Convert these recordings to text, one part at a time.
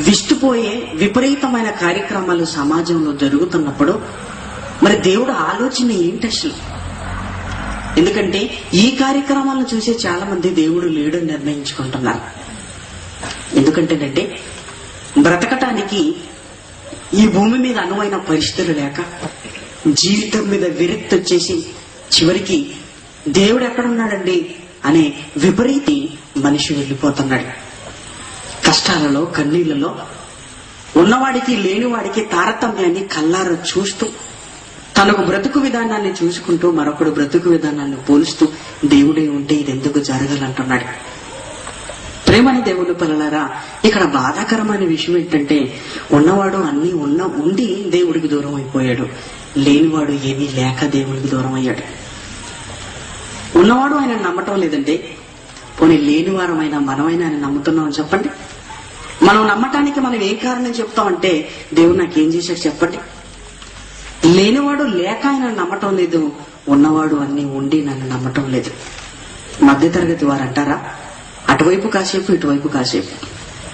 విస్తుపోయే విపరీతమైన కార్యక్రమాలు సమాజంలో జరుగుతున్నప్పుడు మరి దేవుడు ఆలోచన ఏంటి అసలు? ఎందుకంటే ఈ కార్యక్రమాలను చూసే చాలా మంది దేవుడు లేడని నిర్ణయించుకుంటున్నారు. ఎందుకంటేనంటే బ్రతకటానికి ఈ భూమి మీద అనువైన పరిస్థితులు లేక జీవితం మీద విరక్తి వచ్చేసి చివరికి దేవుడు ఎక్కడున్నాడండి అనే విపరీతి మనిషి వెళ్ళిపోతున్నాడు. కష్టాలలో కన్నీళ్లలో ఉన్నవాడికి లేనివాడికి తారతమ్యాన్ని కల్లారా చూస్తూ తనకు బ్రతుకు విధానాన్ని చూసుకుంటూ మరొకడు బ్రతుకు విధానాన్ని పోలుస్తూ దేవుడే ఉంటే ఇది ఎందుకు జరగాలంటున్నాడు. ప్రేమని దేవుని పిల్లలారా, ఇక్కడ బాధాకరమైన విషయం ఏంటంటే ఉన్నవాడు అన్ని ఉండి దేవుడికి దూరం అయిపోయాడు, లేనివాడు ఏమీ లేక దేవుడికి దూరం అయ్యాడు. ఉన్నవాడు ఆయన నమ్మటం లేదండి, పోనీ లేనివారమైనా మనమైనా ఆయన నమ్ముతున్నాం చెప్పండి. మనం నమ్మటానికి మనం ఏ కారణం చెప్తామంటే దేవుడు నాకేం చేశాడు చెప్పండి. లేనివాడు లేక ఆయన నమ్మటం లేదు, ఉన్నవాడు అన్ని ఉండి నన్ను నమ్మటం లేదు. మధ్యతరగతి వారు అంటారా, అటువైపు కాసేపు ఇటువైపు కాసేపు,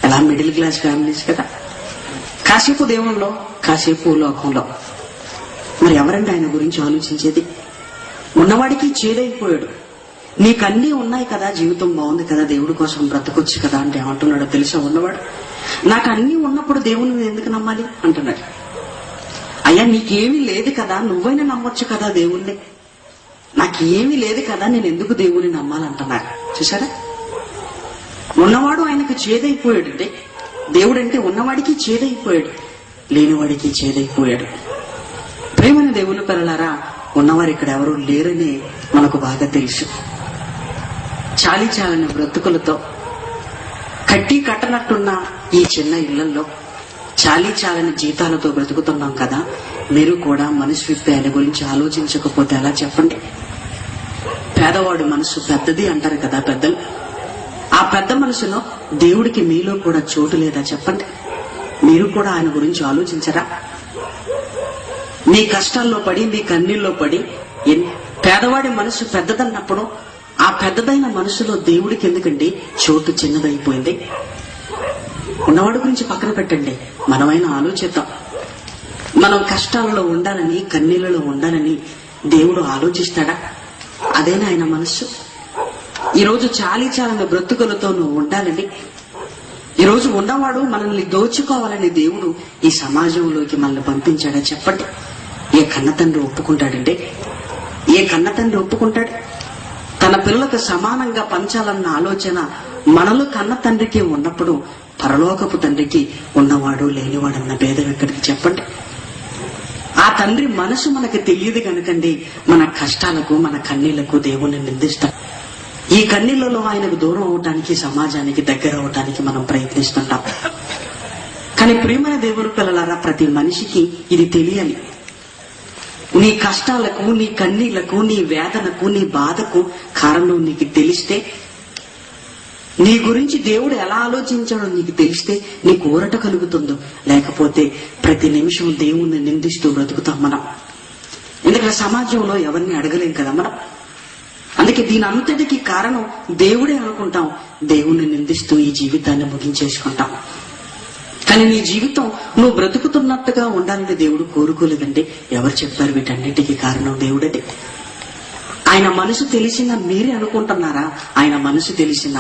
ఎలా మిడిల్ క్లాస్ ఫ్యామిలీస్ కదా, కాసేపు దేవుళ్ళలో కాసేపు లోకంలో. మరి ఎవరండి ఆయన గురించి ఆలోచించేది? ఉన్నవాడికి చేదైపోయాడు. నీకన్నీ ఉన్నాయి కదా, జీవితం బాగుంది కదా, దేవుడి కోసం బ్రతకొచ్చు కదా అంటే ఏమంటున్నాడో తెలుసా? ఉన్నవాడు నాకు అన్నీ ఉన్నప్పుడు దేవుని ఎందుకు నమ్మాలి అంటున్నాడు. అయ్యా నీకేమీ లేదు కదా, నువ్వైనా నమ్మొచ్చు కదా దేవుణ్ణి, నాకేమీ లేదు కదా, నేను ఎందుకు దేవుని నమ్మాలంటున్నాడు. చూసారా, ఉన్నవాడు ఆయనకు చేదైపోయాడు. అంటే దేవుడంటే ఉన్నవాడికి చేదైపోయాడు, లేనివాడికి చేదైపోయాడు. ప్రేమని దేవుని పిల్లలారా, ఉన్నవారు ఇక్కడ ఎవరు లేరని మనకు బాగా తెలుసు. చాలీ చాలని బ్రతుకులతో కట్టి కట్టనట్టున్న ఈ చిన్న ఇళ్లలో చాలీ చాలని జీతాలతో బ్రతుకుతున్నాం కదా. మీరు కూడా మనసు విప్పి ఆయన గురించి ఆలోచించకపోతే ఎలా చెప్పండి? పేదవాడు మనసు పెద్దది అంటారు కదా పెద్దలు. ఆ పెద్ద మనసులో దేవుడికి మీలో కూడా చోటు లేదా చెప్పండి? మీరు కూడా ఆయన గురించి ఆలోచించరా? మీ కష్టాల్లో పడి మీ కన్నీళ్ళలో పడి పేదవాడి మనసు పెద్దదన్నప్పుడు ఆ పెద్దదైన మనసులో దేవుడికి ఎందుకండి చోటు చిన్నదైపోయింది? ఉన్నవాడి గురించి పక్కన పెట్టండి, మనమైనా ఆలోచిద్దాం. మనం కష్టాలలో ఉండాలని కన్నీళ్ళలో ఉండాలని దేవుడు ఆలోచిస్తాడా? అదేనా ఆయన మనస్సు? ఈరోజు చాలీ చాలని బ్రతుకులతో నువ్వు ఉండాలని, ఈరోజు ఉన్నవాడు మనల్ని దోచుకోవాలని దేవుడు ఈ సమాజంలోకి మనల్ని పంపించాడా చెప్పండి? ఏ కన్నతండ్రి ఒప్పుకుంటాడండి? ఏ కన్నతండ్రి ఒప్పుకుంటాడు? తన పిల్లలకు సమానంగా పంచాలన్న ఆలోచన మనలో కన్న తండ్రికి ఉన్నప్పుడు పరలోకపు తండ్రికి ఉన్నవాడు లేనివాడన్న భేదం ఎక్కడికి చెప్పండి? ఆ తండ్రి మనసు మనకు తెలియదు కనుకండి మన కష్టాలకు మన కన్నీళ్లకు దేవుణ్ణి నిందిస్తాం. ఈ కన్నీళ్లలో ఆయనకు దూరం అవటానికి సమాజానికి దగ్గర అవటానికి మనం ప్రయత్నిస్తుంటాం. కానీ ప్రియమైన దేవుని పిల్లలారా, ప్రతి మనిషికి ఇది తెలియాలి. నీ కష్టాలకు నీ కన్నీళ్లకు నీ వేదనకు నీ బాధకు కారణం నీకు తెలిస్తే, నీ గురించి దేవుడు ఎలా ఆలోచించాడో నీకు తెలిస్తే నీకు ఊరట కలుగుతుందో. లేకపోతే ప్రతి నిమిషం దేవుణ్ణి నిందిస్తూ బ్రతుకుతాం మనం. ఎందుకంటే సమాజంలో ఎవరిని అడగలేం కదా మనం. అందుకే దీని అంతటికి కారణం దేవుడే అనుకుంటాం, దేవుణ్ణి నిందిస్తూ ఈ జీవితాన్ని ముగించేసుకుంటాం. కానీ నీ జీవితం నువ్వు బ్రతుకుతున్నట్టుగా ఉండాలని దేవుడు కోరుకోలేదండి. ఎవరు చెప్పారు వీటన్నిటికీ కారణం దేవుడే. ఆయన మనసు తెలిసిన మీరే అనుకుంటున్నారా? ఆయన మనసు తెలిసిన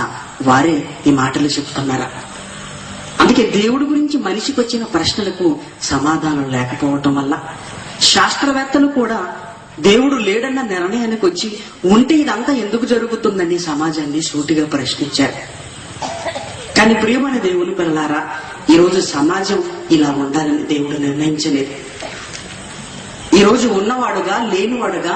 వారే ఈ మాటలు చెప్తున్నారా? అందుకే దేవుడి గురించి మనిషికి వచ్చిన ప్రశ్నలకు సమాధానం లేకపోవటం వల్ల శాస్త్రవేత్తలు కూడా దేవుడు లేడన్న నిర్ణయానికి వచ్చి ఉంటే ఇదంతా ఎందుకు జరుగుతుందని సమాజాన్ని సూటిగా ప్రశ్నించారు. కానీ ప్రియమైన దేవుని పిల్లలారా, ఈరోజు సమాజం ఇలా ఉండాలని దేవుడు నిర్ణయించలేదు. ఈరోజు ఉన్నవాడుగా లేనివాడుగా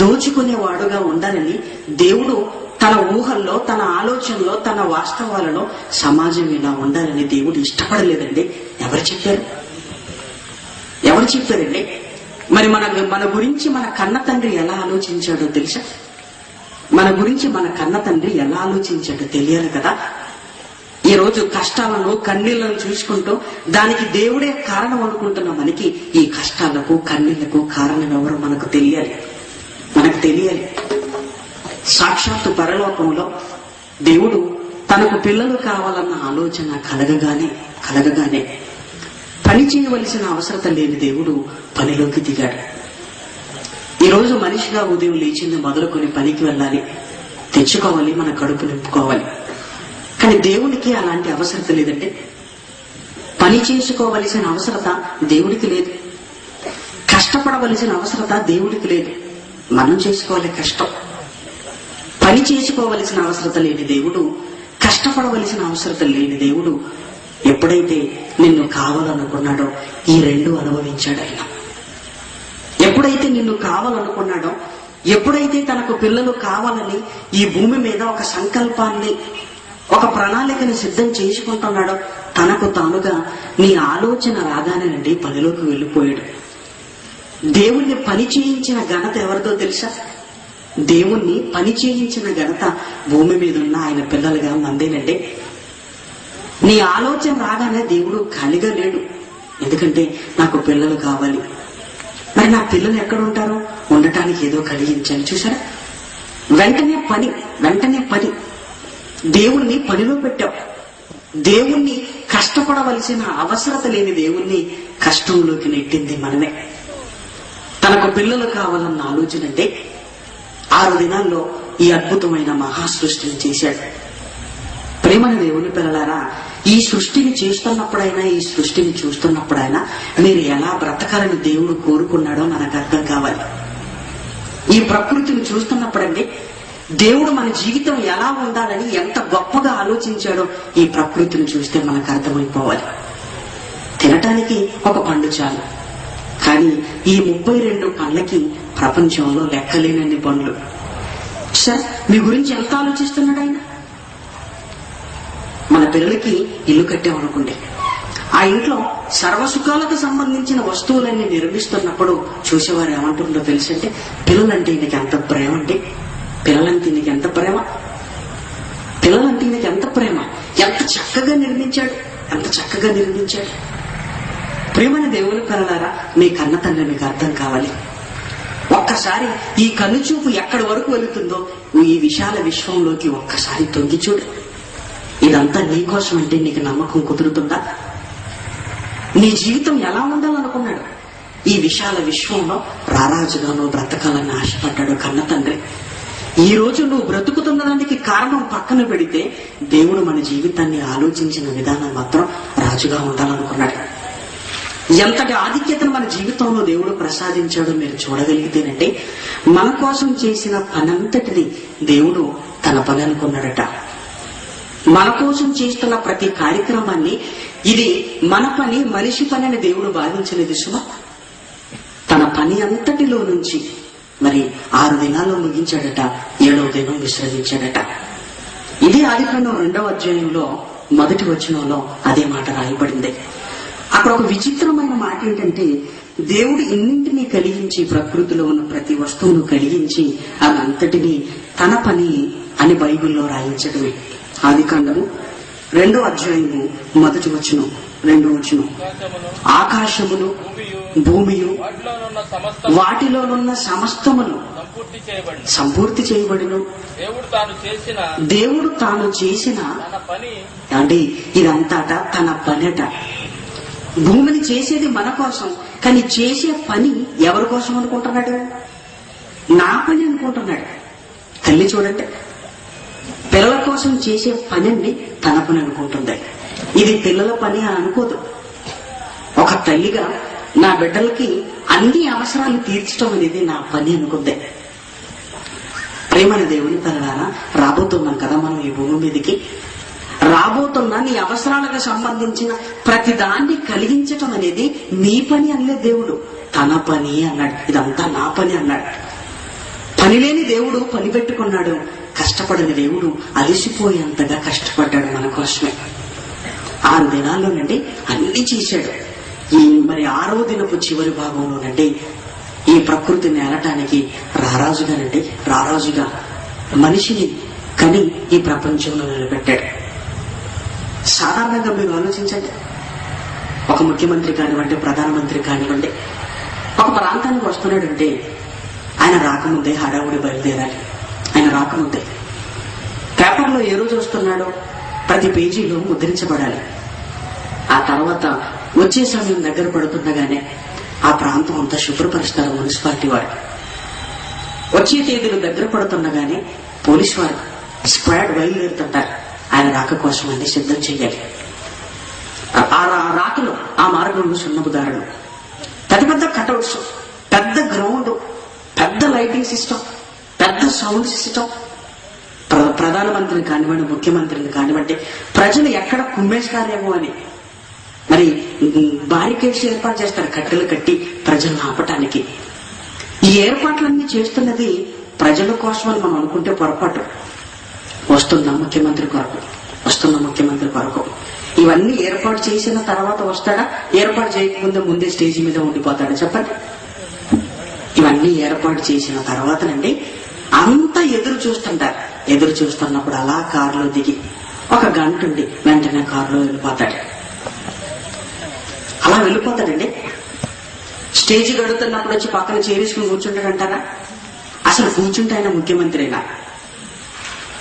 దోచుకునేవాడుగా ఉండాలని దేవుడు తన ఊహల్లో తన ఆలోచనలో తన వాస్తవాలలో సమాజం ఇలా ఉండాలని దేవుడు ఇష్టపడలేదండి. ఎవరు చెప్పారు? ఎవరు చెప్పారండి? మరి మన గురించి మన కన్న తండ్రి ఎలా ఆలోచించాడో తెలుసా? మన గురించి మన కన్న తండ్రి ఎలా ఆలోచించాడో తెలియాలి కదా. ఈ రోజు కష్టాలను కన్నీళ్లను చూసుకుంటూ దానికి దేవుడే కారణం అనుకుంటున్న మనకి ఈ కష్టాలకు కన్నీళ్లకు కారణం ఎవరో మనకు తెలియాలి. సాక్షాత్తు పరలోకంలో దేవుడు తనకు పిల్లలు కావాలన్న ఆలోచన కలగగానే కలగగానే పని చేయవలసిన అవసరత లేని దేవుడు పనిలోకి దిగాడు. ఈరోజు మనిషిగా ఉదయం లేచింది మొదలుకొని పనికి వెళ్ళాలి, తెచ్చుకోవాలి, మన కడుపు నింపుకోవాలి. కానీ దేవునికి అలాంటి అవసరత లేదంటే. పని చేసుకోవలసిన అవసరత దేవుడికి లేదు, కష్టపడవలసిన అవసరత దేవుడికి లేదు. మనం చేసుకోవాలి కష్టం. పని చేసుకోవలసిన అవసరత లేని దేవుడు, కష్టపడవలసిన అవసరత లేని దేవుడు ఎప్పుడైతే నిన్ను కావాలనుకున్నాడో ఈ రెండు అనుభవించాడు ఆయన. ఎప్పుడైతే నిన్ను కావాలనుకున్నాడో, ఎప్పుడైతే తనకు పిల్లలు కావాలని ఈ భూమి మీద ఒక సంకల్పాన్ని, ఒక ప్రణాళికను సిద్ధం చేసుకుంటున్నాడో, తనకు తానుగా నీ ఆలోచన రాగానేనండి పనిలోకి వెళ్ళిపోయాడు. దేవుణ్ణి పని చేయించిన ఘనత ఎవరిదో తెలుసా? దేవుణ్ణి పని చేయించిన ఘనత భూమి మీద ఉన్న ఆయన పిల్లలుగా మందేనండి. నీ ఆలోచన రాగానే దేవుడు ఖాళీగా లేడు. ఎందుకంటే నాకు పిల్లలు కావాలి, మరి నా పిల్లలు ఎక్కడ ఉంటారో ఉండటానికి ఏదో కలిగించాను. చూసారా, వెంటనే పని. దేవుణ్ణి పనిలో పెట్టావు. దేవుణ్ణి కష్టపడవలసిన అవసరత లేని దేవుణ్ణి కష్టంలోకి నెట్టింది మనమే. తనకు పిల్లలు కావాలన్న ఆలోచన అంటే 6 దినాల్లో ఈ అద్భుతమైన మహాసృష్టిని చేశాడు. ప్రేమన దేవుని పిల్లలారా, ఈ సృష్టిని చేస్తున్నప్పుడైనా, ఈ సృష్టిని చూస్తున్నప్పుడైనా మీరు ఎలా బ్రతకాలని దేవుడు కోరుకున్నాడో మనకు అర్థం కావాలి. ఈ ప్రకృతిని చూస్తున్నప్పుడండి దేవుడు మన జీవితం ఎలా ఉండాలని ఎంత గొప్పగా ఆలోచించాడో ఈ ప్రకృతిని చూస్తే మనకు అర్థమైపోవాలి. తినటానికి ఒక పండు చాలు, కానీ ఈ 32 పండ్లకి ప్రపంచంలో లెక్కలేనన్ని పండ్లు. సార్, మీ గురించి ఎంత ఆలోచిస్తున్నాడు ఆయన? మన పిల్లలకి ఇల్లు కట్టామనుకోండి, ఆ ఇంట్లో సర్వసుఖాలకు సంబంధించిన వస్తువులన్నీ నిర్మిస్తున్నప్పుడు చూసేవారు ఏమంటుందో తెలుసంటే, పిల్లలంటే ఈయనకి ఎంత ప్రేమ అంటే, పిల్లలంటే ఈయనకి ఎంత ప్రేమ, పిల్లలంటే ఈయనకి ఎంత ప్రేమ, ఎంత చక్కగా నిర్మించాడు. ప్రేమని దేవుని పిల్లలారా, మీ కన్న తండ్రి మీకు అర్థం కావాలి. ఒక్కసారి ఈ కనుచూపు ఎక్కడి వరకు వెళుతుందో ఈ విశాల విశ్వంలోకి ఒక్కసారి తొంగి చూడు. ఇదంతా నీకోసం అంటే నీకు నమ్మకం కుదురుతుందా? నీ జీవితం ఎలా ఉండాలనుకున్నాడు? ఈ విశాల విశ్వంలో రారాజుగా నువ్వు బ్రతకాలని ఆశపడ్డాడు కన్న తండ్రి. ఈ రోజు నువ్వు బ్రతుకుతున్నదానికి కారణం పక్కన పెడితే దేవుడు మన జీవితాన్ని ఆలోచించిన విధానం మాత్రం రాజుగా ఉండాలనుకున్నాడు. ఎంతటి ఆధిక్యతను మన జీవితంలో దేవుడు ప్రసాదించాడో మీరు చూడగలిగితేనంటే, మన కోసం చేసిన పనంతటిని దేవుడు తన పని అనుకున్నాడట. మన కోసం చేస్తున్న ప్రతి కార్యక్రమాన్ని ఇది మన పని, మనిషి పని అని దేవుడు భావించలేదు సుమా. తన పని అంతటిలో నుంచి మరి 6 దినాల్లో ముగించాడట, 7వ దినం విశ్రమించాడట. ఇదే ఆదికాండం 2వ అధ్యాయంలో 1వ వచనంలో అదే మాట రాయబడింది. అక్కడ ఒక విచిత్రమైన మాట ఏంటంటే, దేవుడు ఇన్నింటినీ కలిగించి, ప్రకృతిలో ఉన్న ప్రతి వస్తువును కలిగించి అదంతటినీ తన పని అని బైబిల్లో రాయించడమే. ఆదికాండము 2వ అధ్యాయము 1వ వచనం, 2వ వచనం, ఆకాశమును భూమియు వాటిలోనున్న సమస్తమును సంపూర్తి చేయబడిను. దేవుడు తాను చేసిన అంటే ఇదంతా తన పనిట. భూమిని చేసేది మన కోసం, కానీ చేసే పని ఎవరి కోసం అనుకుంటున్నాడు? నా పని అనుకుంటున్నాడు. తల్లి చూడండి, పిల్లల కోసం చేసే పనిని తన పని అనుకుంటుంది. ఇది పిల్లల పని అని అనుకోదు. ఒక తల్లిగా నా బిడ్డలకి అన్ని అవసరాలు తీర్చడం అనేది నా పని అనుకుంది. ప్రేమని దేవుని పిల్లలారా, రాబోతున్నాం కదా మనం ఈ భూమి మీదకి. రాబోతున్న నీ అవసరాలకు సంబంధించిన ప్రతి దాన్ని కలిగించటం అనేది నీ పని అనలేదు దేవుడు, తన పని అన్నాడు. ఇదంతా నా పని అన్నాడు. పని లేని దేవుడు పని పెట్టుకున్నాడు. కష్టపడని దేవుడు అలసిపోయేంతగా కష్టపడ్డాడు మన కోసమే. 6 దినాల్లోనండి అన్ని చేశాడు. ఈ మరి 6వ దినపు చివరి భాగంలోనండి ఈ ప్రకృతిని ఏలటానికి రారాజుగా మనిషిని కని ఈ ప్రపంచంలో నిలబెట్టాడు. సాధారణంగా మీరు ఆలోచించండి, ఒక ముఖ్యమంత్రి కానివ్వండి, ప్రధానమంత్రి కానివ్వండి, ఒక ప్రాంతానికి వస్తున్నాడంటే ఆయన రాకముందే హడావుడి బయలుదేరాలి. ఆయన రాకముందే పేపర్లో ఏ రోజు వస్తున్నాడో ప్రతి పేజీలో ముద్రించబడాలి. తర్వాత వచ్చే సమయం దగ్గర పడుతుండగానే ఆ ప్రాంతం అంతా శుభ్రపరుస్తారు మున్సిపాలిటీ వారు. వచ్చే తేదీలు దగ్గర పడుతుండగానే పోలీసు వారు స్క్వాడ్ బయలుదేరుతుంటారు. ఆయన రాక కోసం అన్ని సిద్ధం చేయాలి. ఆ రాకలో ఆ మార్గంలో సున్నపుదారులు, పెద్ద పెద్ద కటౌట్స్, పెద్ద గ్రౌండ్, పెద్ద లైటింగ్ సిస్టమ్, పెద్ద సౌండ్ సిస్టమ్. ప్రధానమంత్రిని కానివ్వండి, ముఖ్యమంత్రిని కానివ్వండి, ప్రజలు ఎక్కడ కుమ్మేస్తారేమో అని మరి బారికేడ్స్ ఏర్పాటు చేస్తారు, కట్టెలు కట్టి ప్రజలను ఆపటానికి. ఈ ఏర్పాట్లన్నీ చేస్తున్నది ప్రజల కోసం అని మనం అనుకుంటే పొరపాటు. వస్తున్న ముఖ్యమంత్రి కొరకు ఇవన్నీ ఏర్పాటు చేసిన తర్వాత వస్తాడా? ఏర్పాటు చేయకముందే ముందే స్టేజ్ మీద ఉండిపోతాడా? చెప్పండి. ఇవన్నీ ఏర్పాటు చేసిన తర్వాతనండి అంతా ఎదురు చూస్తుంటారు. ఎదురు చూస్తున్నప్పుడు అలా కారులో దిగి ఒక గంట ఉండి వెంటనే కారులో వెళ్ళిపోతాడు. అలా వెళ్ళిపోతాడండి. స్టేజ్ గడుతున్నప్పుడు వచ్చి పక్కన చేరేసుకుని కూర్చుంటాడంటారా? అసలు కూర్చుంటే ఆయన ముఖ్యమంత్రి అయినా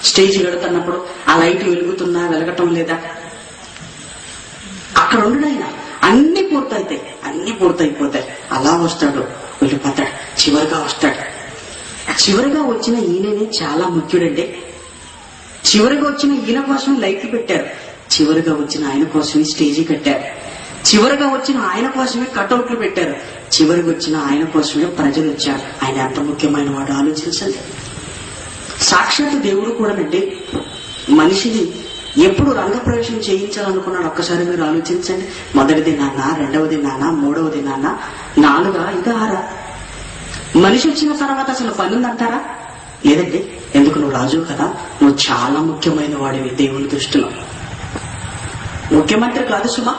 స్టేజ్ గడుతున్నప్పుడు ఆ లైట్ వెలుగుతుందా, వెలగటం లేదా, అక్కడ ఉండడు ఆయన. అన్ని పూర్తయిపోతాయి. అలా వస్తాడు, వెళ్ళిపోతాడు. చివరిగా వస్తాడు. చివరిగా వచ్చిన ఈయననే చాలా ముఖ్యుడండి. చివరిగా వచ్చిన ఈయన కోసమే లైట్లు పెట్టారు. చివరిగా వచ్చిన ఆయన కోసమే స్టేజీ కట్టారు. చివరిగా వచ్చిన ఆయన కోసమే కటౌట్లు పెట్టారు. చివరికి వచ్చిన ఆయన కోసమే ప్రజలు వచ్చారు. ఆయన ఎంత ముఖ్యమైన వాడు ఆలోచించండి. సాక్షాత్ దేవుడు కూడానండి మనిషిని ఎప్పుడు రంగప్రవేశం చేయించాలనుకున్నాడు ఒక్కసారి మీరు ఆలోచించండి. మొదటిది నాన్న, రెండవది నాన్న, మూడవది నాన్న, 4 ఇంకా 6. మనిషి వచ్చిన తర్వాత అసలు పని ఉందంటారా? లేదండి. ఎందుకు? నువ్వు రాజు కదా, నువ్వు చాలా ముఖ్యమైన వాడివి దేవుని దృష్టిలో. ముఖ్యమంత్రి కాదు సుమా,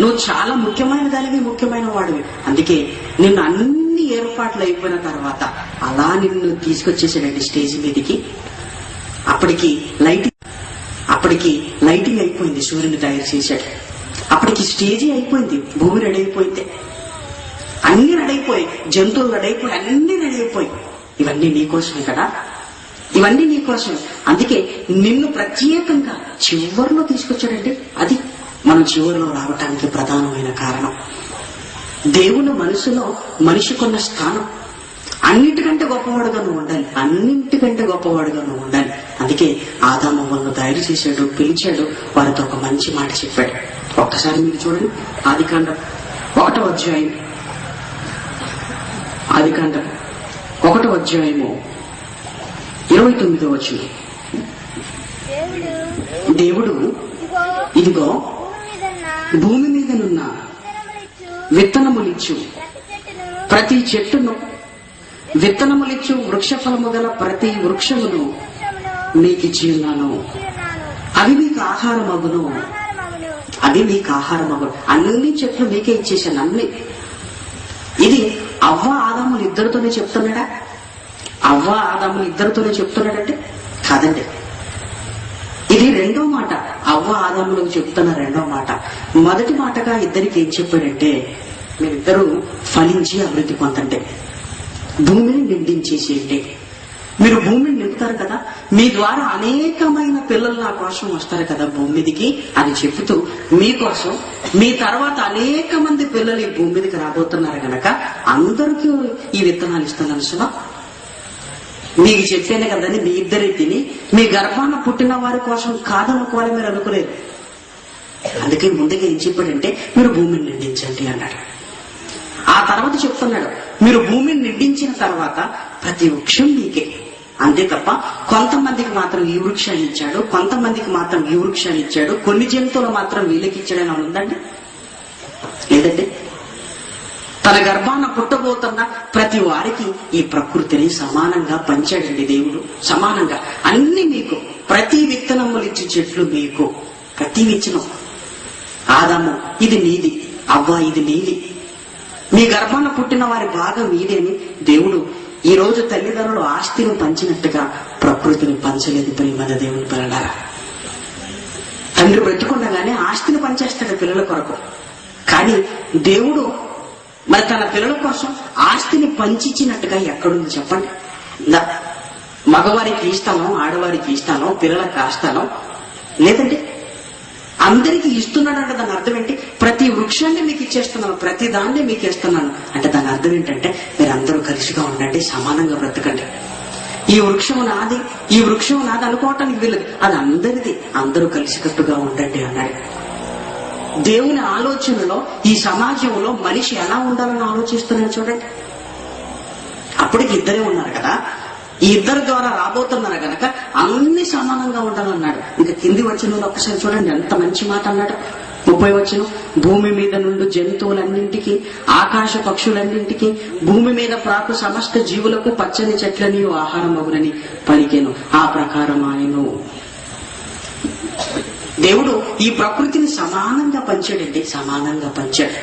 నువ్వు చాలా ముఖ్యమైన దానివి, ముఖ్యమైన వాడివి. అందుకే నిన్ను అన్ని ఏర్పాట్లు అయిపోయిన తర్వాత అలా నిన్ను తీసుకొచ్చేసాడండి స్టేజ్ మీదకి. అప్పటికి లైటింగ్ అయిపోయింది, సూర్యుని తయారు చేశాడు. అప్పటికి స్టేజీ అయిపోయింది, భూమి రెడీ అయిపోయింది, అన్ని రెడీ అయిపోయి, జంతువులు రెడీ అయిపోయి, అన్ని రెడీ అయిపోయి. ఇవన్నీ నీకోసమే కదా, ఇవన్నీ నీకోసమే. అందుకే నిన్ను ప్రత్యేకంగా చివరిలో తీసుకొచ్చాడండి. అది మనం చివరిలో రావటానికి ప్రధానమైన కారణం. దేవుని మనసులో మనిషికున్న స్థానం. అన్నిటికంటే గొప్పవాడుగా నువ్వు ఉండాలి. అందుకే ఆదాము అవ్వలను తయారు చేశాడు, పిలిచాడు, వారితో ఒక మంచి మాట చెప్పాడు. ఒక్కసారి మీరు చూడండి, ఆదికాండం 1వ అధ్యాయం 29వ వచనం. దేవుడు ఇదిగో భూమి మీదనున్న విత్తనములిచ్చు ప్రతి చెట్టును, విత్తనములిచ్చు వృక్ష ఫలము గల ప్రతి వృక్షమును మీకిచ్చి ఉన్నాను, అవి మీకు ఆహారమగును. అన్ని చెట్లు మీకే ఇచ్చేసాను, అన్ని. ఇది అవ్వ ఆదాములు ఇద్దరితోనే చెప్తున్నాడంటే కాదండి. ఇది రెండో మాట, అవ్వ ఆదాములకు చెప్తున్న రెండో మాట. మొదటి మాటగా ఇద్దరికి ఏం చెప్పాడంటే, మీరిద్దరూ ఫలించి అభివృద్ధి పొందండి, భూమిని నిండించేసేయండి. మీరు భూమిని నింపుతారు కదా, మీ ద్వారా అనేకమైన పిల్లలు నా కోసం వస్తారు కదా భూమి మీదికి అని చెబుతూ, మీకోసం మీ తర్వాత అనేక మంది పిల్లలు ఈ భూమి మీదకి రాబోతున్నారు గనక అందరికీ ఈ విత్తనాలు ఇస్తున్నాను సుమా. మీకు చెప్పాను కదండి, మీ ఇద్దరే తిని మీ గర్భాన పుట్టిన వారి కోసం కాదనుకోవాలి మీరు అనుకోలేదు. అందుకే ముందుగా ఏం చెప్పాడంటే, మీరు భూమిని నిండించండి అన్నాడు. ఆ తర్వాత చెప్తున్నాడు, మీరు భూమిని నిండించిన తర్వాత ప్రతి వృక్షం మీకే. అంతే తప్ప కొంతమందికి మాత్రం ఈ వృక్షాన్ని ఇచ్చాడు, కొంతమందికి మాత్రం ఈ వృక్షాన్ని ఇచ్చాడు, కొన్ని జంతువులు మాత్రం వీళ్ళకి ఇచ్చాడని ఉందండి? లేదండి. తన గర్భాన పుట్టబోతున్న ప్రతి వారికి ఈ ప్రకృతిని సమానంగా పంచాడండి దేవుడు. సమానంగా అన్ని మీకు, ప్రతి విత్తనములిచ్చి చెట్లు మీకు, ప్రతి విత్తనం. ఆదాము ఇది నీది, అవ్వ ఇది నీది, మీ గర్భాన పుట్టిన వారి భాగం మీది అని దేవుడు ఈ రోజు తల్లిదండ్రులు ఆస్తిని పంచినట్టుగా ప్రకృతిని పంచలేదు. ప్రియమైన దేవుని పిల్లలారా, తండ్రి పెట్టుకుండగానే ఆస్తిని పంచేస్తాడు పిల్లల కొరకు. కానీ దేవుడు మరి తన పిల్లల కోసం ఆస్తిని పంచిచ్చినట్టుగా ఎక్కడుంది చెప్పండి? మగవారికి ఈ స్థలం, ఆడవారికి ఈ స్థలం, పిల్లలకు ఆ స్థలం లేదంటే. అందరికీ ఇస్తున్నాడంటే దాని అర్థం ఏంటి? ప్రతి వృక్షాన్ని మీకు ఇచ్చేస్తున్నాను, ప్రతి దాన్ని మీకు ఇస్తున్నాను అంటే దాని అర్థం ఏంటంటే మీరు అందరూ కలిసిగా ఉండండి, సమానంగా బ్రతకండి. ఈ వృక్షం నాది, ఈ వృక్షం నాది అనుకోవటానికి వీలదు, అది అందరిది, అందరూ కలిసికట్టుగా ఉండండి అన్నాడు. దేవుని ఆలోచనలో ఈ సమాజంలో మనిషి ఎలా ఉండాలని ఆలోచిస్తున్నాడు చూడండి. అప్పటికి ఇద్దరే ఉన్నారు కదా, ఈ ఇద్దరి ద్వారా రాబోతున్నారు కనుక అన్ని సమానంగా ఉండాలన్నాడు. ఇంకా కింది వచనంలో ఒక్కసారి చూడండి ఎంత మంచి మాట అన్నాడు. 30వ వచనం, భూమి మీద నుండి జంతువులన్నింటికి, ఆకాశ పక్షులన్నింటికి, భూమి మీద ప్రాకు సమస్త జీవులకు పచ్చని చెట్లని ఆహారం అగునని పలికెను, ఆ ప్రకారం ఆయను. దేవుడు ఈ ప్రకృతిని సమానంగా పంచాడండి, సమానంగా పంచాడు.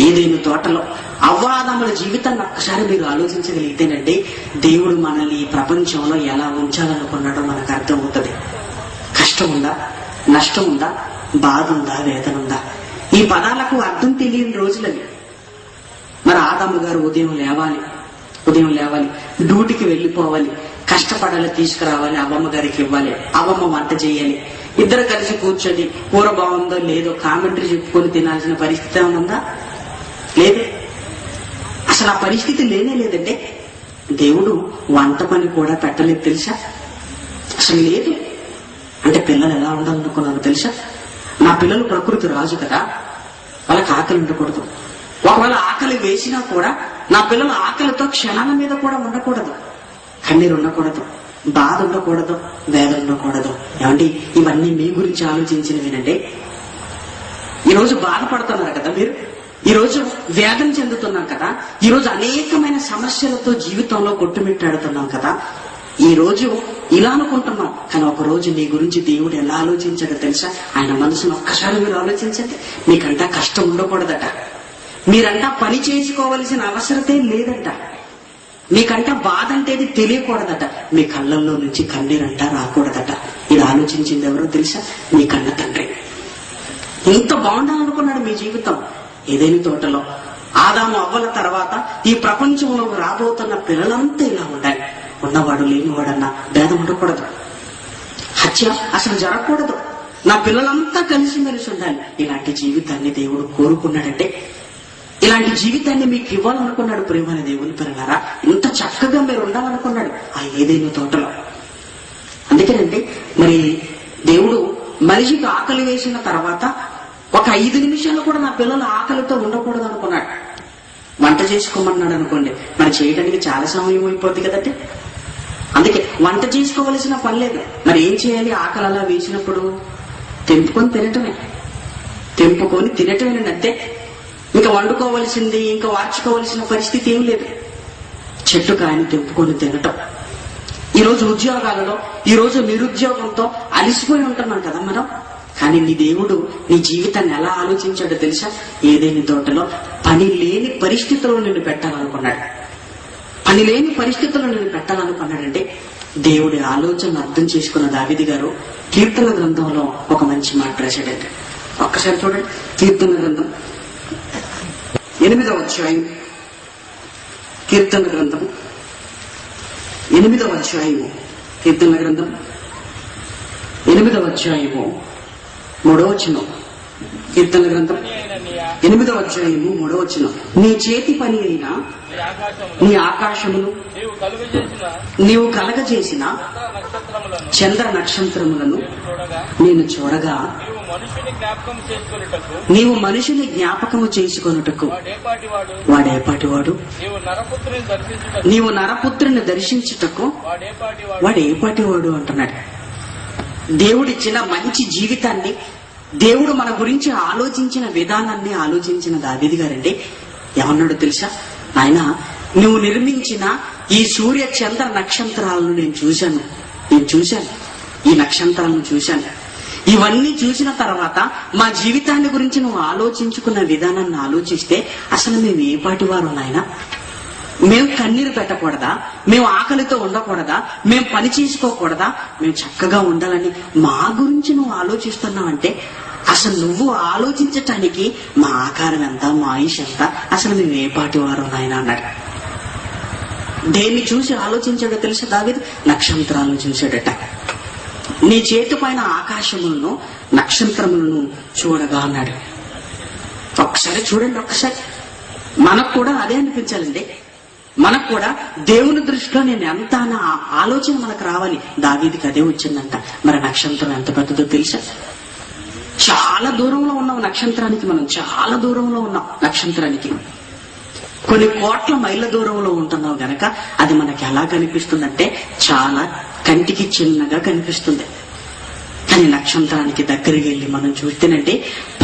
ఏదైనా తోటలో అవ్వాదముల జీవితాన్ని ఒక్కసారి మీరు ఆలోచించగలిగితేనండి దేవుడు మనల్ని ఈ ప్రపంచంలో ఎలా ఉంచాలనుకున్నాడో మనకు అర్థం అవుతుంది. కష్టం ఉందా, నష్టం ఉందా, బాధ ఉందా, వేదన ఉందా, ఈ పదాలకు అర్థం తెలియని రోజులవి. మరి ఆదాము గారు ఉదయం లేవాలి, డ్యూటీకి వెళ్ళిపోవాలి, కష్టపడాలి, తీసుకురావాలి, అవ్వమ్మ గారికి ఇవ్వాలి, అవ్వమ్మ వంట చేయాలి, ఇద్దరు కలిసి కూర్చొని కూర బాగుందో లేదో కామెంటరీ చెప్పుకొని తినాల్సిన పరిస్థితి ఏమైనా ఉందా? లేదు. అసలు ఆ పరిస్థితి లేనే లేదండి. దేవుడు వంట పని కూడా పెట్టలేదు తెలుసా, అసలు లేదు. అంటే పిల్లలు ఎలా ఉండాలనుకున్నారో తెలుసా? నా పిల్లలు ప్రకృతి రాజు కదా, వాళ్ళకి ఆకలి ఉండకూడదు. ఒకవేళ ఆకలి వేసినా కూడా నా పిల్లలు ఆకలితో క్షణాల మీద కూడా ఉండకూడదు, కన్నీరు ఉండకూడదు, బాధ ఉండకూడదు, వేదన ఉండకూడదు. ఏమండి ఇవన్నీ మీ గురించి ఆలోచించినవేనండి. ఈరోజు బాధపడుతున్నారు కదా మీరు, ఈరోజు వేదన చెందుతున్నాం కదా, ఈరోజు అనేకమైన సమస్యలతో జీవితంలో కొట్టుమిట్టాడుతున్నాం కదా. ఈ రోజు ఇలా అనుకుంటున్నాం, కానీ ఒక రోజు నీ గురించి దేవుడు ఎలా ఆలోచించాడో తెలుసా? ఆయన మనసును ఒక్కసారి మీరు ఆలోచించండి. మీకంటా కష్టం ఉండకూడదట, మీరంటా పని చేసుకోవలసిన అవసరతే లేదంట, మీకంటా బాధ అంటేది తెలియకూడదట, మీ కళ్ళల్లో నుంచి కన్నీరంటా రాకూడదట. ఇది ఆలోచించింది ఎవరో తెలుసా? మీ కన్న తండ్రి. ఇంత బాగుండాలనుకున్నాడు మీ జీవితం. ఏదైనా తోటలో ఆదాము అవ్వల తర్వాత ఈ ప్రపంచంలో రాబోతున్న పిల్లలంతా ఇలా ఉండాలి. ఉన్నవాడు లేనివాడన్నా భేదం ఉండకూడదు, హత్య అసలు జరగకూడదు, నా పిల్లలంతా కలిసిమెలిసి ఉండాలి. ఇలాంటి జీవితాన్ని దేవుడు కోరుకున్నాడంటే, ఇలాంటి జీవితాన్ని మీకు ఇవ్వాలనుకున్నాడు. ప్రేమైన దేవుని పిల్లలారా, ఇంత చక్కగా మీరు ఉండాలనుకున్నాడు ఆ ఏదైనా తోటలో. అందుకేనండి మరి దేవుడు మనిషికి ఆకలి వేసిన తర్వాత ఒక 5 నిమిషాలు కూడా నా పిల్లలు ఆకలితో ఉండకూడదు అనుకున్నాడు. వంట చేసుకోమన్నాడు అనుకోండి, మరి చేయడానికి చాలా సమయం అయిపోద్ది కదండి. వంట చేసుకోవలసిన పని లేదు. మరి ఏం చేయాలి? ఆకలి అలా వేసినప్పుడు తెంపుకొని తినటమేనండి అంతే. ఇంకా వండుకోవలసింది, ఇంకా వార్చుకోవలసిన పరిస్థితి ఏం లేదు. చెట్టు కాయని తెంపుకొని తినటం. ఈరోజు ఉద్యోగాలలో, ఈరోజు నిరుద్యోగంతో అలిసిపోయి ఉంటున్నాం కదా మనం. కానీ నీ దేవుడు నీ జీవితాన్ని ఎలా ఆలోచించాడో తెలుసా? ఏదైనా తోటలో పని లేని పరిస్థితుల్లో నిన్ను పెట్టాలనుకున్నాడు. పని లేని పరిస్థితుల్లో నిన్ను పెట్టాలనుకున్నాడంటే దేవుడి ఆలోచన అర్థం చేసుకున్న దావీదు గారు కీర్తన గ్రంథంలో ఒక మంచి మాట రాశాడంటే, ఒక్కసారి చూడండి. కీర్తన గ్రంథం 8వ అధ్యాయం, కీర్తన గ్రంథం 8వ అధ్యాయము, కీర్తన గ్రంథం 8వ అధ్యాయము 3వ వచనం. కీర్తన గ్రంథం 8వ అధ్యాయము 3వ వచనం. నీ చేతి పని అయినా నీ ఆకాశమును నీవు కలగజేసిన చంద్ర నక్షత్రములను నేను చూడగా నీవు మనుషుని జ్ఞాపకము చేసుకొనుటకు వాడేపాటివాడు, నీవు నరపుత్రుని దర్శించుటకు వాడేపాటివాడు అంటున్నాడు. దేవుడిచ్చిన మంచి జీవితాన్ని, దేవుడు మన గురించి ఆలోచించిన విధానాన్ని ఆలోచించిన దావీదు గారండి ఏమన్నాడో తెలుసా? ఆయన, నువ్వు నిర్మించిన ఈ సూర్య చంద్ర నక్షత్రాలను నేను చూశాను, ఈ నక్షత్రాలను చూశాను. ఇవన్నీ చూసిన తర్వాత మా జీవితాన్ని గురించి నువ్వు ఆలోచించుకున్న విధానాన్ని ఆలోచిస్తే అసలు మేము ఏ పాటి వారు నాయనా? మేము కన్నీరు పెట్టకూడదా? మేము ఆకలితో ఉండకూడదా? మేము పని చేసుకోకూడదా? మేము చక్కగా ఉండాలని మా గురించి నువ్వు ఆలోచిస్తున్నావంటే అసలు నువ్వు ఆలోచించటానికి మా ఆకారం ఎంత, మా ఆయుష్ ఎంత, అసలు మేము ఏ పాటి వారు నాయన అన్నాడు. దేన్ని చూసి ఆలోచించాడో తెలుసా దావీదు? నక్షత్రాలను చూశాడట. నీ చేతి పైన ఆకాశములను నక్షత్రములను చూడగా అన్నాడు. ఒక్కసారి చూడండి, ఒక్కసారి మనకు కూడా అదే అనిపించాలండి. మనకు కూడా దేవుని దృష్టిలో నేను ఎంత అన్న ఆలోచన మనకు రావాలి. దావీదుకి అదే వచ్చిందంట. మరి నక్షత్రం ఎంత పెద్దదో తెలుసా? చాలా దూరంలో ఉన్నాం నక్షత్రానికి, మనం చాలా దూరంలో ఉన్నాం నక్షత్రానికి. కొన్ని కోట్ల మైళ్ళ దూరంలో ఉంటున్నాం గనక అది మనకి ఎలా కనిపిస్తుందంటే చాలా కంటికి చిన్నగా కనిపిస్తుంది. కానీ నక్షత్రానికి దగ్గరికి వెళ్ళి మనం చూస్తేనంటే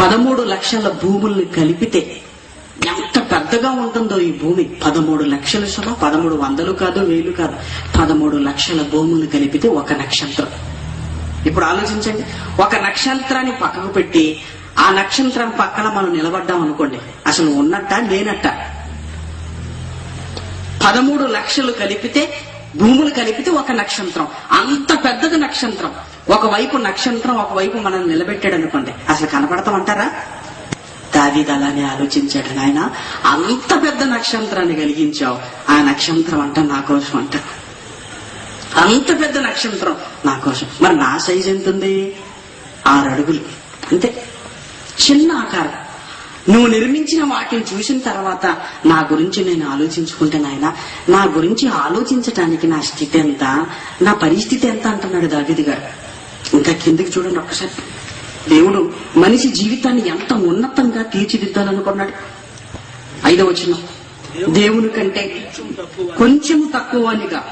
13 లక్షల భూముల్ని కలిపితే ఎంత పెద్దగా ఉంటుందో ఈ భూమి. 13 లక్షల సభ, 1300 కాదు, 1000 కాదు, 13 లక్షల భూములు కలిపితే ఒక నక్షత్రం. ఇప్పుడు ఆలోచించండి, ఒక నక్షత్రాన్ని పక్కకు పెట్టి ఆ నక్షత్రం పక్కన మనం నిలబడ్డాం అనుకోండి, అసలు ఉన్నట్ట లేనట్ట. 13 లక్షలు కలిపితే, భూములు కలిపితే ఒక నక్షత్రం. అంత పెద్దది నక్షత్రం. ఒకవైపు నక్షత్రం, ఒకవైపు మనం నిలబెట్టాడు అనుకోండి, అసలు కనపడతామంటారా? దావీదు అలానే ఆలోచించాడు. నాయన, అంత పెద్ద నక్షత్రాన్ని కలిగించావు, ఆ నక్షత్రం అంట నా కోసం అంట. అంత పెద్ద నక్షత్రం నా కోసం. మరి నా సైజ్ ఎంత ఉంది? 6 అడుగులు అంతే, చిన్న ఆకారం. నువ్వు నిర్మించిన వాటిని చూసిన తర్వాత నా గురించి నేను ఆలోచించుకుంటే, నాయన నా గురించి ఆలోచించటానికి నా స్థితి ఎంత, నా పరిస్థితి ఎంత అంటున్నాడు దావీదు గారు. ఇంకా కిందికి చూడండి ఒక్కసారి. దేవుడు మనిషి జీవితాన్ని ఎంత ఉన్నతంగా తీర్చిదిద్దాలనుకున్నాడు. 5వ వచనం, దేవుని కంటే కొంచెం తక్కువనిగా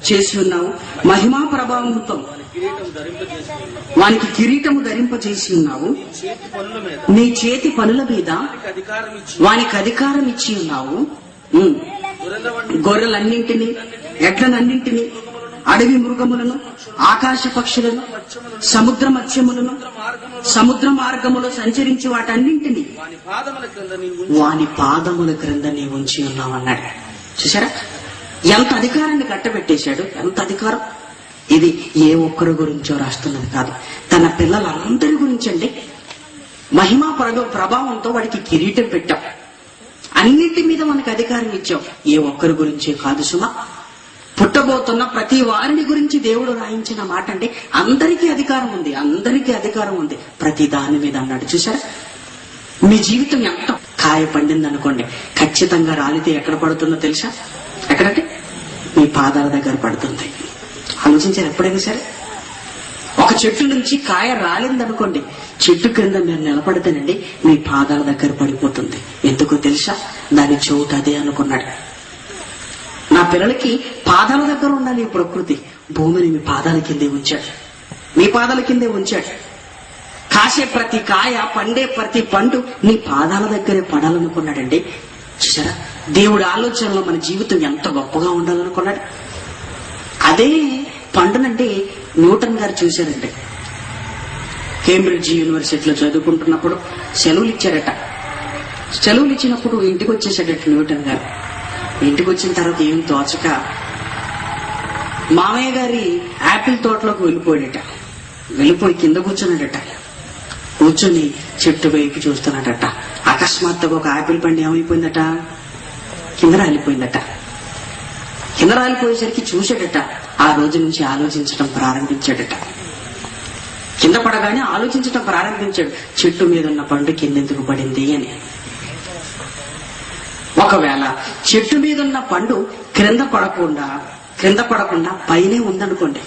చేసి ఉన్నావు, మహిమా ప్రభావంతో వానికి కిరీటము ధరింపజేసి ఉన్నావు, నీ చేతి పనుల మీద వానికి అధికారం ఇచ్చి ఉన్నావు. గొర్రెలన్నింటినీ, ఎడ్లనన్నింటినీ, అడవి మృగములను, ఆకాశ పక్షులను, సముద్ర మత్స్యములను, సముద్ర మార్గములో సంచరించి వాటన్నింటినీ వాని పాదముల క్రింద నీ ఉంచి ఉన్నావన్నాడు. చూసారా ఎంత అధికారాన్ని కట్టబెట్టేశాడు, ఎంత అధికారం. ఇది ఏ ఒక్కరి గురించో రాస్తున్నది కాదు, తన పిల్లలందరి గురించండి. మహిమా ప్రభావంతో వాడికి కిరీటం పెట్టాం, అన్నింటి మీద మనకు అధికారం ఇచ్చాం. ఏ ఒక్కరి గురించే కాదు సుమా. పుట్టబోతున్న ప్రతి వారిని గురించి దేవుడు రాయించిన మాట అంటే అందరికీ అధికారం ఉంది, అందరికీ అధికారం ఉంది ప్రతి దాని మీద అన్నాడు. చూసారా మీ జీవితం ఎంత కాయ పండింది అనుకోండి, ఖచ్చితంగా రాలితే ఎక్కడ పడుతుందో తెలుసా? ఎక్కడంటే మీ పాదాల దగ్గర పడుతుంది. ఆలోచించారు ఎప్పుడైనా సరే? ఒక చెట్టు నుంచి కాయ రాలిందనుకోండి, చెట్టు క్రింద మీరు నిలబడితేనండి మీ పాదాల దగ్గర పడిపోతుంది. ఎందుకో తెలుసా? దాని చోటు అదే అనుకున్నాడు. నా పిల్లలకి పాదాల దగ్గర ఉండాలి ఈ ప్రకృతి. భూమిని మీ పాదాల కిందే ఉంచాడు, మీ పాదాల కిందే ఉంచాడు. కాసే ప్రతి కాయ, పండే ప్రతి పండు నీ పాదాల దగ్గరే పడాలనుకున్నాడండి. చూసారా దేవుడి ఆలోచనలో మన జీవితం ఎంత గొప్పగా ఉండాలనుకున్నాడు. అదే పండునంటే న్యూటన్ గారు చూశారండి. కేంబ్రిడ్జ్ యూనివర్సిటీలో చదువుకుంటున్నప్పుడు సెలవులు ఇచ్చారట. సెలవులు ఇచ్చినప్పుడు ఇంటికి వచ్చేసాడట న్యూటన్ గారు. ఇంటికి వచ్చిన తర్వాత ఏం తోచక మామయ్య గారి యాపిల్ తోటలోకి వెళ్ళిపోయాడట. వెళ్ళిపోయి కింద కూర్చున్నాడట. కూర్చొని చెట్టు వైపు చూస్తున్నాడట. అకస్మాత్తుగా ఒక యాపిల్ పండు ఏమైపోయిందట, కింద రాలిపోయిందట. కింద రాలిపోయేసరికి చూశాడట. ఆ రోజు నుంచి ఆలోచించడం ప్రారంభించాడట. కింద పడగానే ఆలోచించడం ప్రారంభించాడు, చెట్టు మీద ఉన్న పండు కిందెందుకు పడింది అని. ఒకవేళ చెట్టు మీద ఉన్న పండు క్రింద పడకుండా పైనే ఉందనుకోండి,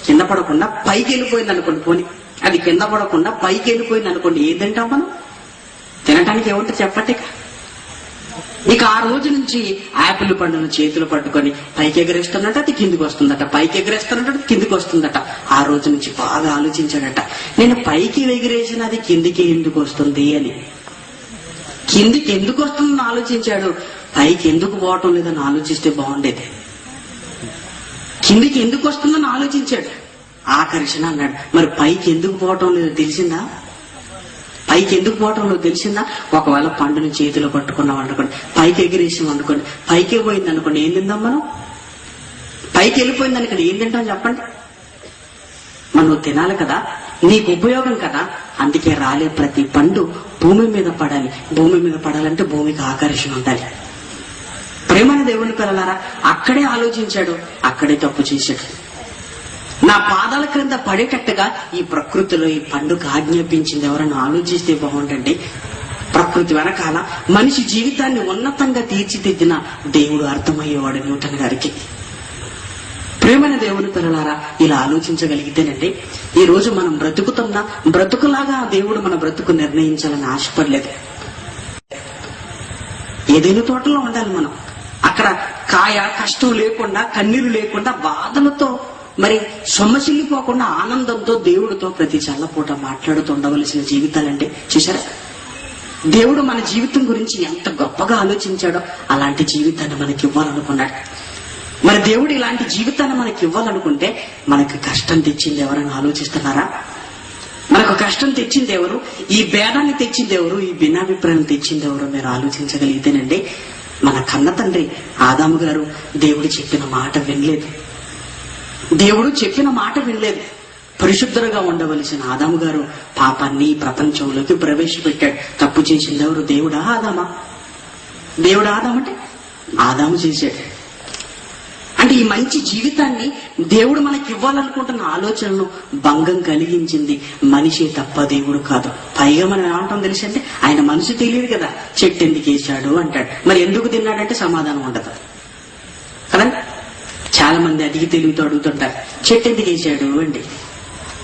కింద పడకుండా పైకి వెళ్ళిపోయింది అనుకోండి, పోనీ అది కింద పడకుండా పైకి వెళ్ళిపోయింది అనుకోండి, ఏం తింటాం మనం? తినటానికి ఏముంటుంది చెప్పండి. ఇక ఆ రోజు నుంచి యాపిల్ పండును చేతులు పట్టుకొని పైకి ఎగరేస్తున్నట్టు అది కిందికి వస్తుందట, పైకి ఎగరేస్తున్నట్టు కిందికి వస్తుందట. ఆ రోజు నుంచి బాగా ఆలోచించాడట, నేను పైకి ఎగిరేసినది కిందికి ఎందుకు వస్తుంది అని. కిందికి ఎందుకు వస్తుందని ఆలోచించాడు, పైకి ఎందుకు పోవటం లేదని ఆలోచిస్తే బాగుండేది. కిందికి ఎందుకు వస్తుందని ఆలోచించాడు, ఆకర్షణ అన్నాడు. మరి పైకి ఎందుకు పోవటం లేదో తెలిసిందా? పైకి ఎందుకు పోవటంలో తెలిసిందా? ఒకవేళ పండుని చేతిలో పట్టుకున్నాం అనుకోండి, పైకి ఎగిరేసాం అనుకోండి, పైకి పోయింది అనుకోండి, ఏం తిందాం మనం? పైకి వెళ్ళిపోయింది అనుకోండి, ఏం తింటాం చెప్పండి? మనం తినాలి కదా, నీకు ఉపయోగం కదా. అందుకే రాలే ప్రతి పండు భూమి మీద పడాలి. భూమి మీద పడాలంటే భూమికి ఆకర్షణ ఉండాలి. ప్రేమని దేవుని పిల్లలారా, అక్కడే ఆలోచించాడు, అక్కడే తప్పు చేశాడు. నా పాదాల క్రింద పడేటట్టుగా ఈ ప్రకృతిలో ఈ పండుగ ఆజ్ఞాపించింది ఎవరన్నా ఆలోచిస్తే బాగుండండి. ప్రకృతి వెనకాల మనిషి జీవితాన్ని ఉన్నతంగా తీర్చిదిద్దిన దేవుడు అర్థమయ్యేవాడు న్యూటన్ గారికి. ప్రేమైన దేవుని పిల్లలారా, ఇలా ఆలోచించగలిగితేనండి ఈ రోజు మనం బ్రతుకుతున్న బ్రతుకులాగా దేవుడు మన బ్రతుకు నిర్ణయించాలని ఆశపడలేదు. ఏదైనా తోటలో ఉండాలి మనం. అక్కడ కాయ కష్టం లేకుండా, కన్నీరు లేకుండా, బాధలతో మరి సొమ్మసిల్లిపోకుండా ఆనందంతో దేవుడితో ప్రతి చల్లపూట మాట్లాడుతూ ఉండవలసిన జీవితాలంటే చూసారా, దేవుడు మన జీవితం గురించి ఎంత గొప్పగా ఆలోచించాడో అలాంటి జీవితాన్ని మనకి ఇవ్వాలనుకున్నాడు. మరి దేవుడు ఇలాంటి జీవితాన్ని మనకి ఇవ్వాలనుకుంటే మనకి కష్టం తెచ్చింది ఎవరని ఆలోచిస్తున్నారా? మనకు కష్టం తెచ్చింది ఎవరు? ఈ భేదాన్ని తెచ్చింది ఎవరు? ఈ భిన్నాభిప్రాయం తెచ్చింది ఎవరు? మీరు ఆలోచించగలిగితేనండి మన కన్న తండ్రి ఆదాము గారు దేవుడు చెప్పిన మాట వినలేదు. దేవుడు చెప్పిన మాట వినలేదు. పరిశుద్ధులుగా ఉండవలసిన ఆదాము గారు పాపాన్ని ప్రపంచంలోకి ప్రవేశపెట్టాడు. తప్పు చేసింది ఎవరు? దేవుడా ఆదామా? దేవుడా ఆదామంటే ఆదాము చేశాడు. అంటే ఈ మంచి జీవితాన్ని దేవుడు మనకి ఇవ్వాలనుకుంటున్న ఆలోచనను భంగం కలిగించింది మనిషి తప్ప దేవుడు కాదు. పైగా మనం ఏమంటాం తెలుసంటే ఆయన మనసు తెలియదు కదా, చెట్టు ఎందుకు వేసాడు అంటాడు. మరి ఎందుకు తిన్నాడంటే సమాధానం ఉండదు కదండి. చాలా మంది అడిగి తెలివితో అడుగుతుంటారు, చెట్టు ఎందుకు వేసాడు అండి.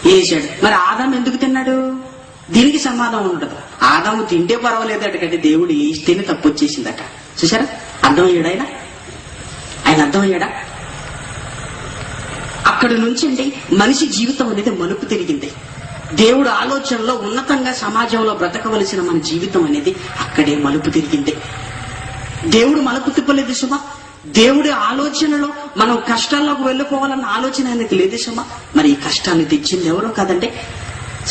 వేసాడు, మరి ఆదాము ఎందుకు తిన్నాడు? దీనికి సమాధానం ఉండదు. ఆదాము తింటే పర్వాలేదట, కానీ దేవుడు వేస్తేనే తప్పు వచ్చేసిందట. చూసారా, అర్థమయ్యాడు ఆయన అర్థమయ్యాడా? అక్కడి నుంచి అండి మనిషి జీవితం అనేది మలుపు తిరిగింది. దేవుడు ఆలోచనలో ఉన్నతంగా సమాజంలో బ్రతకవలసిన మన జీవితం అనేది అక్కడే మలుపు తిరిగింది. దేవుడు మలుపు తిప్పలేదు సుమా. దేవుడి ఆలోచనలో మనం కష్టాల్లోకి వెళ్ళిపోవాలన్న ఆలోచన ఆయనకి లేదు సుమా. మరి ఈ కష్టాన్ని తెచ్చింది ఎవరో కాదండి,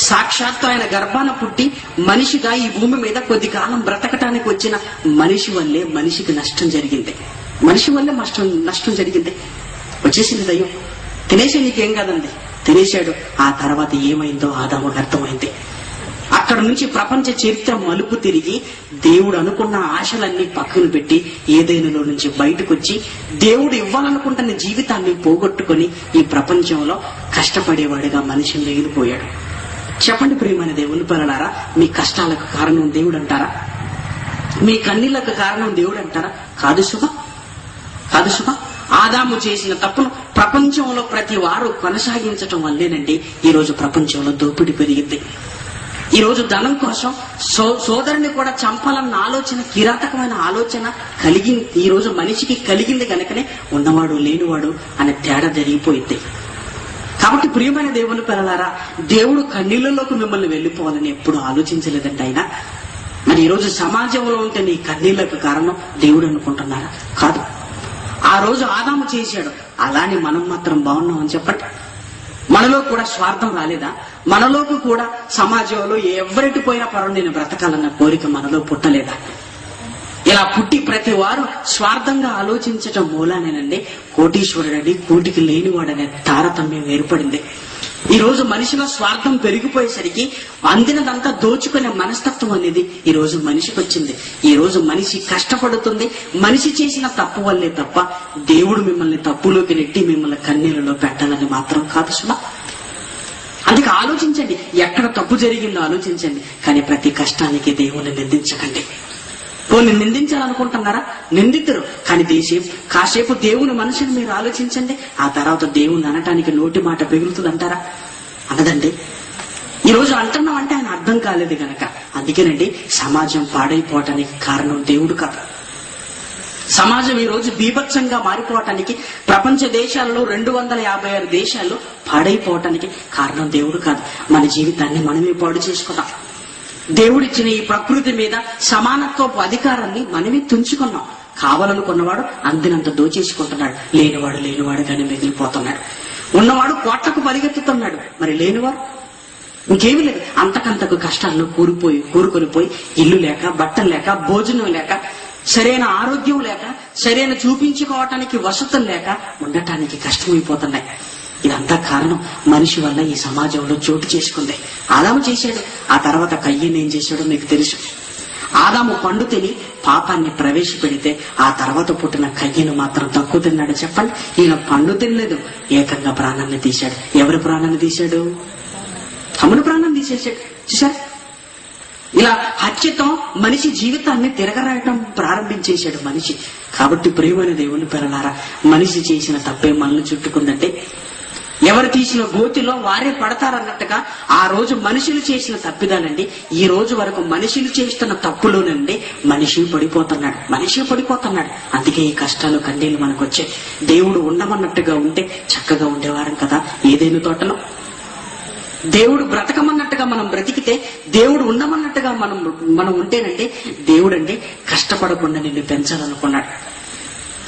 సాక్షాత్తు ఆయన గర్భాన పుట్టి మనిషిగా ఈ భూమి మీద కొద్ది కాలం బ్రతకటానికి వచ్చిన మనిషి వల్లే మనిషికి నష్టం జరిగింది. మనిషి వల్లే నష్టం జరిగింది. వచ్చేసింది దయ్యం, తినేసి నీకేం కాదండి, తినేశాడు. ఆ తర్వాత ఏమైందో ఆదాముకు అర్థమైంది. అక్కడ నుంచి ప్రపంచ చరిత్ర మలుపు తిరిగి దేవుడు అనుకున్న ఆశలన్నీ పక్కన పెట్టి ఏదైనాలో నుంచి బయటకు వచ్చి దేవుడు ఇవ్వాలనుకుంటున్న జీవితాన్ని పోగొట్టుకుని ఈ ప్రపంచంలో కష్టపడేవాడిగా మనిషి మిగిలిపోయాడు. చెప్పండి ప్రియమైన దేవుని పిల్లలారా, మీ కష్టాలకు కారణం దేవుడు అంటారా? మీ కన్నీళ్లకు కారణం దేవుడు అంటారా? కాదు శుభ, కాదు శుభ. ఆదాము చేసిన తప్పును ప్రపంచంలో ప్రతి వారు కొనసాగించటం వల్లేనండి ఈ రోజు ప్రపంచంలో దోపిడీ పెరిగింది. ఈ రోజు ధనం కోసం సోదరుని కూడా చంపాలన్న ఆలోచన, కిరాతకమైన ఆలోచన కలిగింది. ఈ రోజు మనిషికి కలిగింది కనుకనే ఉన్నవాడు లేనివాడు అనే తేడా జరిగిపోయింది. కాబట్టి ప్రియమైన దేవుని పిల్లలారా, దేవుడు కన్నీళ్లలోకి మిమ్మల్ని వెళ్ళిపోవాలని ఎప్పుడు ఆలోచించలేదండి ఆయన. మరి ఈరోజు సమాజంలో ఉంటే నీ కన్నీళ్లకు కారణం దేవుడు అనుకుంటున్నారా? కాదు. ఆ రోజు ఆదాము చేశాడు, అలానే మనం మాత్రం బాగున్నామని చెప్పండి. మనలో కూడా స్వార్థం రాలేదా? మనలోకి కూడా సమాజంలో ఎవరికి పోయినా పర్వాలేదు నేను బ్రతకాలన్న కోరిక మనలో పుట్టలేదా? ఇలా పుట్టి ప్రతి వారు స్వార్థంగా ఆలోచించటం మూలానేనండి కోటీశ్వరుడని కోటికి లేనివాడనే తారతమ్యం ఏర్పడింది. ఈ రోజు మనిషిలో స్వార్థం పెరిగిపోయేసరికి అందినదంతా దోచుకునే మనస్తత్వం అనేది ఈ రోజు మనిషికి వచ్చింది. ఈ రోజు మనిషి కష్టపడుతుంది మనిషి చేసిన తప్పు వల్లే తప్ప దేవుడు మిమ్మల్ని తప్పులోకి నెట్టి మిమ్మల్ని కన్నీళ్ళలో పెట్టాలని మాత్రం కాదు సుమా. అందుకే ఆలోచించండి, ఎక్కడ తప్పు జరిగిందో ఆలోచించండి, కానీ ప్రతి కష్టానికి దేవుణ్ణి నిందించకండి. పోనీ నిందించాలనుకుంటున్నారా? నిందితురు, కానీ కాసేపు దేవుని మనిషిని మీరు ఆలోచించండి. ఆ తర్వాత దేవుని అనటానికి నోటి మాట పెగులుతుందంటారా? అనదండి. ఈ రోజు అంటున్నామంటే ఆయన అర్థం కాలేదు గనక. అందుకేనండి సమాజం పాడైపోవటానికి కారణం దేవుడు కాదు. సమాజం ఈ రోజు బీభత్సంగా మారిపోవటానికి ప్రపంచ దేశాల్లో 256 దేశాల్లో పాడైపోవటానికి కారణం దేవుడు కాదు. మన జీవితాన్ని మనమే పాడు చేసుకున్నాం. దేవుడిచ్చిన ఈ ప్రకృతి మీద సమానత్వపు అధికారాన్ని మనమే తుంచుకున్నాం. కావాలనుకున్నవాడు అందినంత దోచేసుకుంటున్నాడు, లేనివాడుగానే మిగిలిపోతున్నాడు. ఉన్నవాడు కోట్లకు పరిగెత్తుతున్నాడు, మరి లేనివాడు ఇంకేమీ లేదు. అంతకంతకు కష్టాల్లో కూరుకొనిపోయి ఇల్లు లేక, బట్టలు లేక, భోజనం లేక, సరైన ఆరోగ్యం లేక, సరైన చూపించుకోవటానికి వసతులు లేక ఉండటానికి కష్టమైపోతున్నాయి. ఇదంతా కారణం మనిషి వల్ల ఈ సమాజంలో చోటు చేసుకుంది. ఆదాము చేశాడు, ఆ తర్వాత కయ్యను ఏం చేశాడో మీకు తెలుసు. ఆదాము పండు తిని పాపాన్ని ప్రవేశపెడితే ఆ తర్వాత పుట్టిన కయ్యను మాత్రం తక్కువ తిన్నాడు చెప్పండి. ఈయన పండు తినలేదు, ఏకంగా ప్రాణాన్ని తీశాడు. ఎవరి ప్రాణాన్ని తీశాడు? తమ్ముడు ప్రాణాన్ని తీసేశాడు. చూశారు, ఇలా హత్యతో మనిషి జీవితాన్ని తిరగరాయటం ప్రారంభించేశాడు మనిషి. కాబట్టి ప్రియమైన దేవుని పిల్లలారా, మనిషి చేసిన తప్పే మనల్ని చుట్టుకుందంటే ఎవరు తీసిన గోతిలో వారే పడతారన్నట్టుగా ఆ రోజు మనుషులు చేసిన తప్పిదానండి ఈ రోజు వరకు మనుషులు చేస్తున్న తప్పులోనండి మనిషి పడిపోతున్నాడు. అందుకే ఈ కష్టాలు కన్నీళ్లు మనకు వచ్చాయి. దేవుడు ఉండమన్నట్టుగా ఉంటే చక్కగా ఉండేవారం కదా ఏదైనా తోటలో. దేవుడు బ్రతకమన్నట్టుగా మనం బ్రతికితే, దేవుడు ఉండమన్నట్టుగా మనం ఉంటేనంటే దేవుడండి కష్టపడకుండా నిన్ను పెంచాలనుకున్నాడు.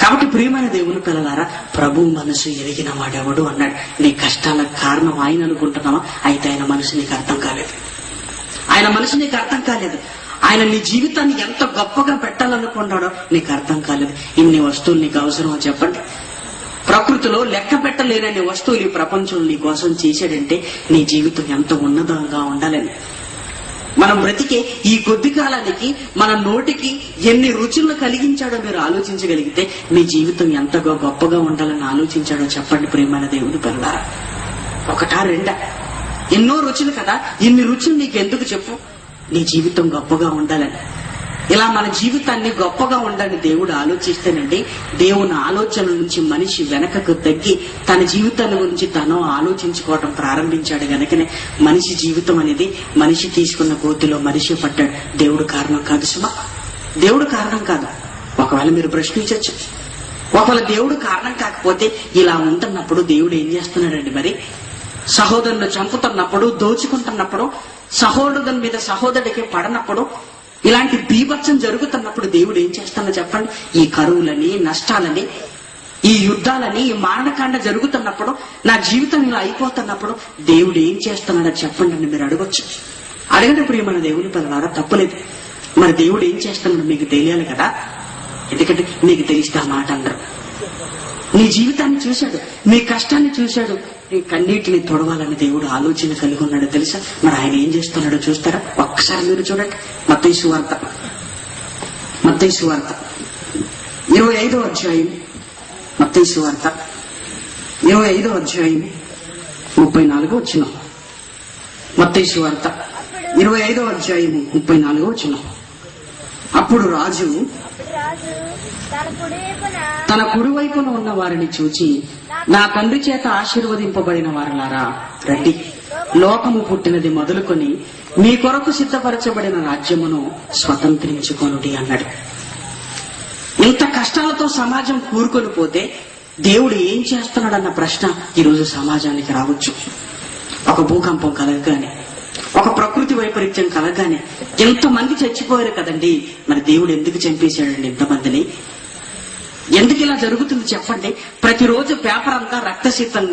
కాబట్టి ప్రియమైన దేవుని పిల్లలారా, ప్రభు మనసు ఎరిగిన వాడెవడు అన్నాడు. నీ కష్టాలకు కారణం ఆయన అనుకుంటున్నావా? అయితే ఆయన మనసు నీకు అర్థం కాలేదు. ఆయన నీ జీవితాన్ని ఎంత గొప్పగా పెట్టాలనుకున్నాడో నీకు అర్థం కాలేదు. ఇన్ని వస్తువులు నీకు అవసరమో చెప్పండి? ప్రకృతిలో లెక్క పెట్టలేనని వస్తువులు ఈ ప్రపంచం నీ కోసం చేశాడంటే నీ జీవితం ఎంత ఉన్నతంగా ఉండాలని. మనం బ్రతికే ఈ కొద్ది కాలానికి మన నోటికి ఎన్ని రుచులను కలిగించాడో మీరు ఆలోచించగలిగితే మీ జీవితం ఎంతగా గొప్పగా ఉండాలని ఆలోచించాడో చెప్పండి ప్రియమైన దేవుని పిల్లలారా. ఒకటా రెండా? ఎన్నో రుచులు కదా. ఇన్ని రుచులు నీకు ఎందుకు చెప్పు? నీ జీవితం గొప్పగా ఉండాలని. ఇలా మన జీవితాన్ని గొప్పగా ఉండాలని దేవుడు ఆలోచిస్తేనండి దేవుని ఆలోచన నుంచి మనిషి వెనకకు తగ్గి తన జీవితాల గురించి తను ఆలోచించుకోవటం ప్రారంభించాడు. గనుకనే మనిషి జీవితం అనేది మనిషి తీసుకున్న గోతిలో మనిషి పడ్డాడు. దేవుడు కారణం కాదు సుమా, దేవుడు కారణం కాదు. ఒకవేళ మీరు ప్రశ్నించవచ్చు, ఒకవేళ దేవుడు కారణం కాకపోతే ఇలా ఉంటున్నప్పుడు దేవుడు ఏం చేస్తున్నాడండి? మరి సహోదరుని చంపుతున్నప్పుడు, దోచుకుంటున్నప్పుడు, సహోదరుని మీద సహోదరుడికి పడనప్పుడు, ఇలాంటి బీభత్సం జరుగుతున్నప్పుడు దేవుడు ఏం చేస్తాడో చెప్పండి? ఈ కరువులని, నష్టాలని, ఈ యుద్ధాలని, ఈ మారణకాండ జరుగుతున్నప్పుడు, నా జీవితం ఇలా అయిపోతున్నప్పుడు దేవుడు ఏం చేస్తున్నాడో చెప్పండి అని మీరు అడగొచ్చు. అడగండి ప్రియమైన దేవుని పిల్లలారా, తప్పులేదు. మరి దేవుడు ఏం చేస్తున్నాడో మీకు తెలియాలి కదా. ఎందుకంటే మీకు తెలిస్తే ఆ మాట అందరు. నీ జీవితాన్ని చూశాడు, నీ కష్టాన్ని చూశాడు, నీ కన్నీటిని తొడవాలని దేవుడు ఆలోచన కలిగి ఉన్నాడు తెలుసా. మరి ఆయన ఏం చేస్తున్నాడో చూస్తారా? ఒక్కసారి మీరు చూడండి. మత్తయి సువార్త 25వ అధ్యాయం, మత్తయి సువార్త 25వ అధ్యాయం 34వ వచనం. మత్తయి సువార్త 25వ అధ్యాయం 34వ వచనం. అప్పుడు రాజు తన కుడివైపున ఉన్న వారిని చూచి, నా తండ్రి చేత ఆశీర్వదింపబడిన వారలారా రండి, లోకము పుట్టినది మొదలుకొని మీ కొరకు సిద్ధపరచబడిన రాజ్యమును స్వతంత్రించుకొనుడి అన్నాడు. ఇంత కష్టాలతో సమాజం కూరుకొని పోతే దేవుడు ఏం చేస్తున్నాడన్న ప్రశ్న ఈరోజు సమాజానికి రావచ్చు. ఒక భూకంపం కలగగానే, ఒక ప్రకృతి వైపరీత్యం కలగగానే ఎంతమంది చచ్చిపోయారు కదండి. మరి దేవుడు ఎందుకు చంపేశాడండి ఇంతమందిని? ఎందుకు ఇలా జరుగుతుంది చెప్పండి? ప్రతిరోజు పేపర్ అంతా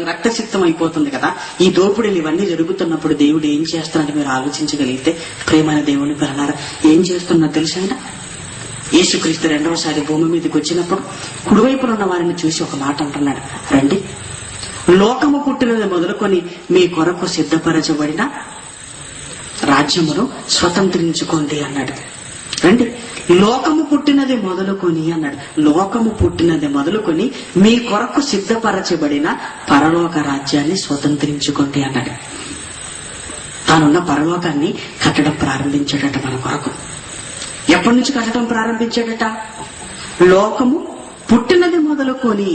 రక్తసిక్తం అయిపోతుంది కదా. ఈ దోపిడీలు ఇవన్నీ జరుగుతున్నప్పుడు దేవుడు ఏం చేస్తాడని మీరు ఆలోచించగలిగితే ప్రియమైన దేవుని పిల్లలారా, ఏం చేస్తున్నా తెలుసా? యేసుక్రీస్తు రెండవసారి భూమి మీదకి వచ్చినప్పుడు కుడివైపున ఉన్న వారిని చూసి ఒక మాట అంటున్నాడు, రండి, లోకము పుట్టినది మొదలుకొని మీ కొరకు సిద్ధపరచబడిన రాజ్యమును స్వతంత్రించుకోండి అన్నాడు. రండి, లోకము పుట్టినది మొదలుకొని అన్నాడు. లోకము పుట్టినది మొదలుకొని మీ కొరకు సిద్ధపరచబడిన పరలోక రాజ్యాన్ని స్వతంత్రించుకోండి అన్నాడు. తానున్న పరలోకాన్ని కట్టడం ప్రారంభించాడట మన కొరకు. ఎప్పటి నుంచి కట్టడం ప్రారంభించాడట? లోకము పుట్టినది మొదలుకొని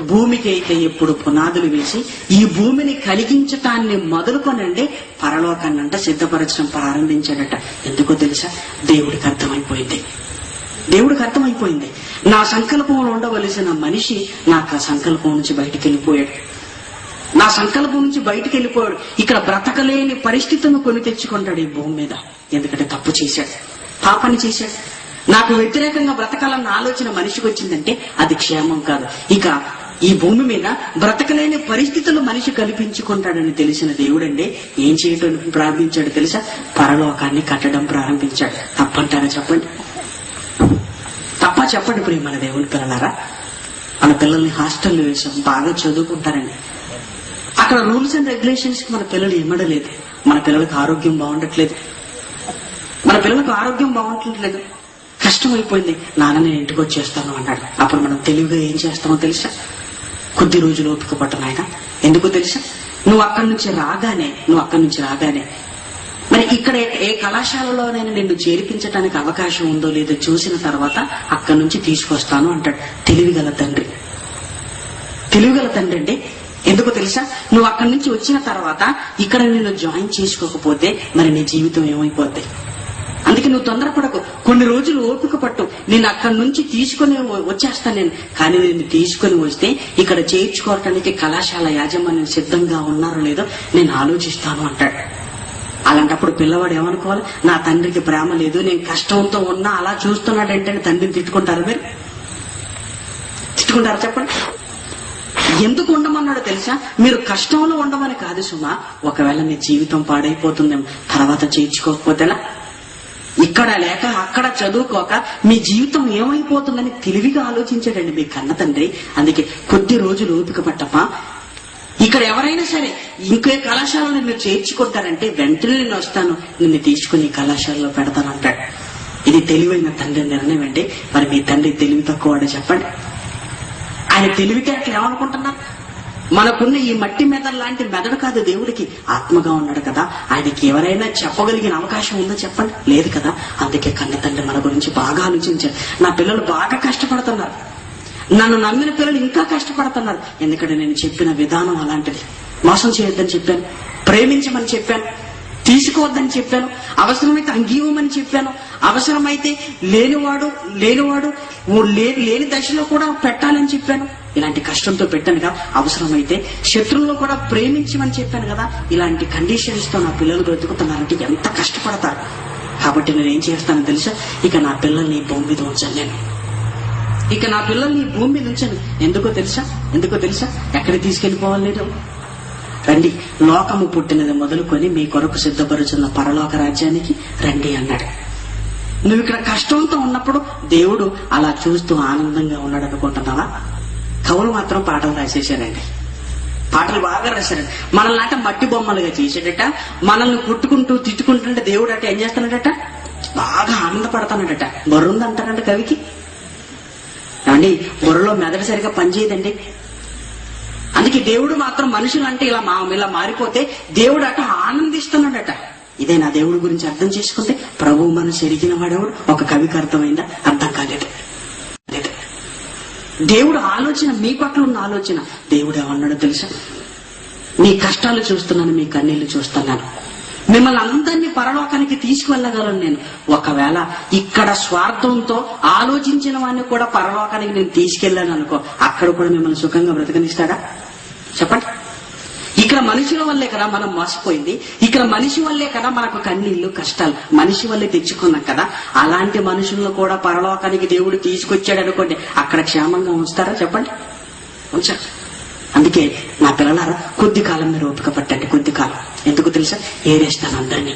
భూమికి అయితే ఎప్పుడు పునాదులు వేసి ఈ భూమిని కలిగించటాన్ని మొదలుకొనండి పరలోకాన్నంట సిద్ధపరచడం ప్రారంభించాడట. ఎందుకో తెలుసా? దేవుడికి అర్థమైపోయింది. నా సంకల్పంలో ఉండవలసిన మనిషి నాకు ఆ సంకల్పం నుంచి బయటికి వెళ్ళిపోయాడు. ఇక్కడ బ్రతకలేని పరిస్థితులను కొని తెచ్చుకుంటాడు ఈ భూమి మీద. ఎందుకంటే తప్పు చేశాడు, పాపాన్ని చేశాడు. నాకు వ్యతిరేకంగా బ్రతకాలన్న ఆలోచన మనిషికి వచ్చిందంటే అది క్షేమం కాదు. ఇక ఈ భూమి మీద బ్రతకలేని పరిస్థితులు మనిషి కల్పించుకుంటాడని తెలిసిన దేవుడండి ఏం చేయటం ప్రారంభించాడు తెలుసా? పరలోకాన్ని కట్టడం ప్రారంభించాడు. తప్పంటారా చెప్పండి? తప్ప చెప్పండి ప్రియమైన దేవుని పిల్లలారా. మన పిల్లల్ని హాస్టల్లో వేసాం, బాగా చదువుకుంటారండి. అక్కడ రూల్స్ అండ్ రెగ్యులేషన్స్ కి మన పిల్లలు ఇమ్మడలేదు. మన పిల్లలకు ఆరోగ్యం బాగుండట్లేదు. కష్టం అయిపోయింది, నాన్న నేను ఇంటికి వచ్చేస్తాను అన్నాడు. అప్పుడు మనం తెలివిగా ఏం చేస్తామో తెలుసా? కొద్ది రోజులు ఓపిక పట్టు నాయన. ఎందుకో తెలుసా? నువ్వు అక్కడి నుంచి రాగానే మరి ఇక్కడ ఏ కళాశాలలో నేను నిన్ను చేర్పించడానికి అవకాశం ఉందో లేదో చూసిన తర్వాత అక్కడి నుంచి తీసుకొస్తాను అంటాడు. తెలివిగల తండ్రి అండి. ఎందుకో తెలుసా? నువ్వు అక్కడి నుంచి వచ్చిన తర్వాత ఇక్కడ నిన్ను జాయిన్ చేసుకోకపోతే మరి నీ జీవితం ఏమైపోద్ది? అందుకే నువ్వు తొందరపడకు, కొన్ని రోజులు ఓపిక పట్టు. నేను అక్కడి నుంచి తీసుకొని వచ్చేస్తాను నేను. కానీ నేను తీసుకొని వస్తే ఇక్కడ చేర్చుకోవటానికి కళాశాల యాజమాన్యం సిద్ధంగా ఉన్నారో లేదో నేను ఆలోచిస్తాను అంటాడు. అలాంటప్పుడు పిల్లవాడు ఏమనుకోవాలి? నా తండ్రికి ప్రేమ లేదు, నేను కష్టంతో ఉన్నా అలా చూస్తున్నాడంటే తండ్రిని తిట్టుకుంటారు. మీరు తిట్టుకుంటారా చెప్పండి? ఎందుకు ఉండమన్నాడో తెలుసా? మీరు కష్టంలో ఉండమని కాదు సుమా. ఒకవేళ మీ జీవితం పాడైపోతుందేమో, తర్వాత చేర్చుకోకపోతేలా, ఇక్కడ లేక అక్కడ చదువుకోక మీ జీవితం ఏమైపోతుందని తెలివిగా ఆలోచించాడండి మీ కన్న తండ్రి. అందుకే కొద్ది రోజులు ఓపిక పట్టమ్మా. ఇక్కడ ఎవరైనా సరే ఇంకే కళాశాలలో మీరు చేర్చుకుంటారంటే వెంటనే నేను వస్తాను, నిన్ను తీసుకుని కళాశాలలో పెడతానంటాడు. ఇది తెలివైన తండ్రి నిర్ణయం అండి. మరి మీ తండ్రి తెలివి తక్కువడే చెప్పండి? ఆయన తెలివితే అట్లా ఏమనుకుంటున్నారు? మనకున్న ఈ మట్టి మెదడు లాంటి మెదడు కాదు దేవుడికి, ఆత్మగా ఉన్నాడు కదా. ఆయనకి ఎవరైనా చెప్పగలిగిన అవకాశం ఉందో చెప్పండి? లేదు కదా. అందుకే కన్న తండ్రి మన గురించి బాగా ఆలోచించారు. నా పిల్లలు బాగా కష్టపడుతున్నారు, నన్ను నమ్మిన పిల్లలు ఇంకా కష్టపడుతున్నారు. ఎందుకంటే నేను చెప్పిన విధానం అలాంటిది. మోసం చేయొద్దని చెప్పాను, ప్రేమించమని చెప్పాను, తీసుకోవద్దని చెప్పాను, అవసరమైతే అంగీవమని చెప్పాను, అవసరమైతే లేని దశలో కూడా పెట్టాలని చెప్పాను. ఇలాంటి కష్టంతో పెట్టాను కదా. అవసరమైతే శత్రువులను కూడా ప్రేమించమని చెప్పాను కదా. ఇలాంటి కండిషన్స్ తో నా పిల్లలు బ్రతుకుతున్నారంటే ఎంత కష్టపడతారు. కాబట్టి నేను ఏం చేస్తానో తెలుసా? ఇక నా పిల్లల్ని భూమి మీద ఉంచాను నేను. భూమి మీద ఉంచాను. ఎందుకో తెలుసా? ఎక్కడికి తీసుకెళ్లిపోవాలి నేను? రండి, లోకము పుట్టినది మొదలుకొని మీ కొరకు సిద్ధపరుచున్న పరలోక రాజ్యానికి రండి అన్నాడు. నువ్వు ఇక్కడ కష్టంతో ఉన్నప్పుడు దేవుడు అలా చూస్తూ ఆనందంగా ఉన్నాడు అనుకుంటున్నావా? కవులు మాత్రం పాటలు రాసేశారండి, పాటలు బాగా రాశారండి. మనల్ని అంటే మట్టి బొమ్మలుగా చేసాడట. మనల్ని కుట్టుకుంటూ తిట్టుకుంటుంటే దేవుడు అట ఏం చేస్తాడట? బాగా ఆనందపడతానడట. బొర్రుందంటారంట కవికి. అండి, బుర్రలో మెదడు సరిగా పనిచేయదండి. అందుకే దేవుడు మాత్రం మనుషులు అంటే ఇలా మారిపోతే దేవుడు అట ఆనందిస్తున్నాడట. ఇదే నా దేవుడి గురించి అర్థం చేసుకుంటే ప్రభువు మనసు ఎరిగిన వాడేవాడు. ఒక కవికి అర్థమైందా? అర్థం కాలేదు. దేవుడు ఆలోచన, మీ పట్ల ఉన్న ఆలోచన. దేవుడు ఏమన్నాడో తెలుసా? మీ కష్టాలు చూస్తున్నాను, మీ కన్నీళ్లు చూస్తున్నాను, మిమ్మల్ని అందరినీ పరలోకానికి తీసుకువెళ్ళగలను నేను. ఒకవేళ ఇక్కడ స్వార్థంతో ఆలోచించిన వాడిని కూడా పరలోకానికి నేను తీసుకెళ్ళాను అనుకో, అక్కడ కూడా మిమ్మల్ని సుఖంగా బ్రతకనిస్తాడా చెప్పండి? ఇక్కడ మనిషిల వల్లే కదా మనం మోసపోయింది, ఇక్కడ మనిషి వల్లే కదా మనకు కన్నీళ్లు కష్టాలు, మనిషి వల్లే తెచ్చుకున్నాం కదా. అలాంటి మనుషులను కూడా పరలోకానికి దేవుడు తీసుకొచ్చాడు అనుకోండి, అక్కడ క్షేమంగా ఉంచుతారా చెప్పండి? ఉంచారు. అందుకే నా పిల్లలారా, కొద్ది కాలం మీరు ఓపిక పట్టండి. కొద్ది కాలం. ఎందుకు తెలుసా? ఏరేస్తాను అందరినీ.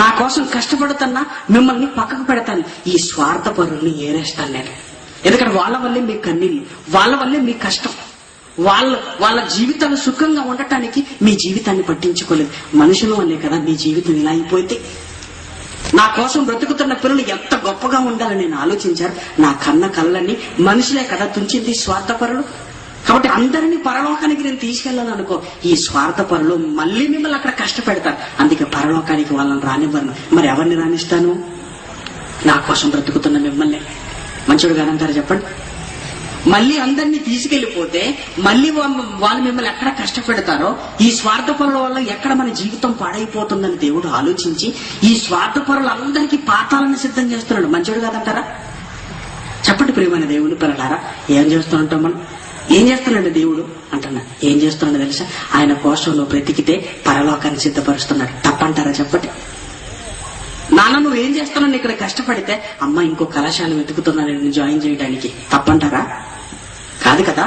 నా కోసం కష్టపడుతున్నా మిమ్మల్ని పక్కకు పెడతాను. ఈ స్వార్థ పరుల్ని ఏరేస్తాను నేను. ఎందుకంటే వాళ్ళ వల్లే మీ కన్నీళ్ళు, వాళ్ళ వల్లే మీ కష్టం, వాళ్ళ జీవితాలు సుఖంగా ఉండటానికి మీ జీవితాన్ని పట్టించుకోలేదు. మనుషుల వల్లే కదా మీ జీవితం ఇలా అయిపోతే. నా కోసం బ్రతుకుతున్న పిల్లలు ఎంత గొప్పగా ఉండాలని నేను ఆలోచించారు. నా కన్న కళ్ళని మనుషులే కదా తుంచింది, స్వార్థపరులు. కాబట్టి అందరినీ పరలోకానికి నేను తీసుకెళ్లాలనుకో, ఈ స్వార్థపరులు మళ్ళీ మిమ్మల్ని అక్కడ కష్టపెడతారు. అందుకే పరలోకానికి వాళ్ళని రానివ్వను. మరి ఎవరిని రాణిస్తాను? నా కోసం బ్రతుకుతున్న మిమ్మల్ని. మంచోడు కాదంటారు చెప్పండి? మళ్ళీ అందరినీ తీసుకెళ్లిపోతే మళ్ళీ వాళ్ళు మిమ్మల్ని ఎక్కడ కష్టపెడతారో, ఈ స్వార్థపరుల వల్ల ఎక్కడ మన జీవితం పాడైపోతుందని దేవుడు ఆలోచించి ఈ స్వార్థపరులందరికీ పాతాలను సిద్ధం చేస్తున్నాడు. మంచోడు కాదంటారా చెప్పండి? ప్రియమైన దేవుని పిల్లలారా, ఏం చేస్తూ ఉంటాం మనం? ఏం చేస్తున్నాడు దేవుడు అంటున్నా? ఏం చేస్తున్నాడు తెలుసా? ఆయన కోసం నువ్వు బ్రతికితే పరలోకాన్ని సిద్ధపరుస్తున్నాడు. తప్పంటారా చెప్పండి? నాన్న నువ్వు ఏం చేస్తున్నావు? ఇక్కడ కష్టపడితే అమ్మ ఇంకో కళాశాల వెతుకుతున్నాను నేను జాయిన్ చేయడానికి. తప్పంటారా? కాదు కదా.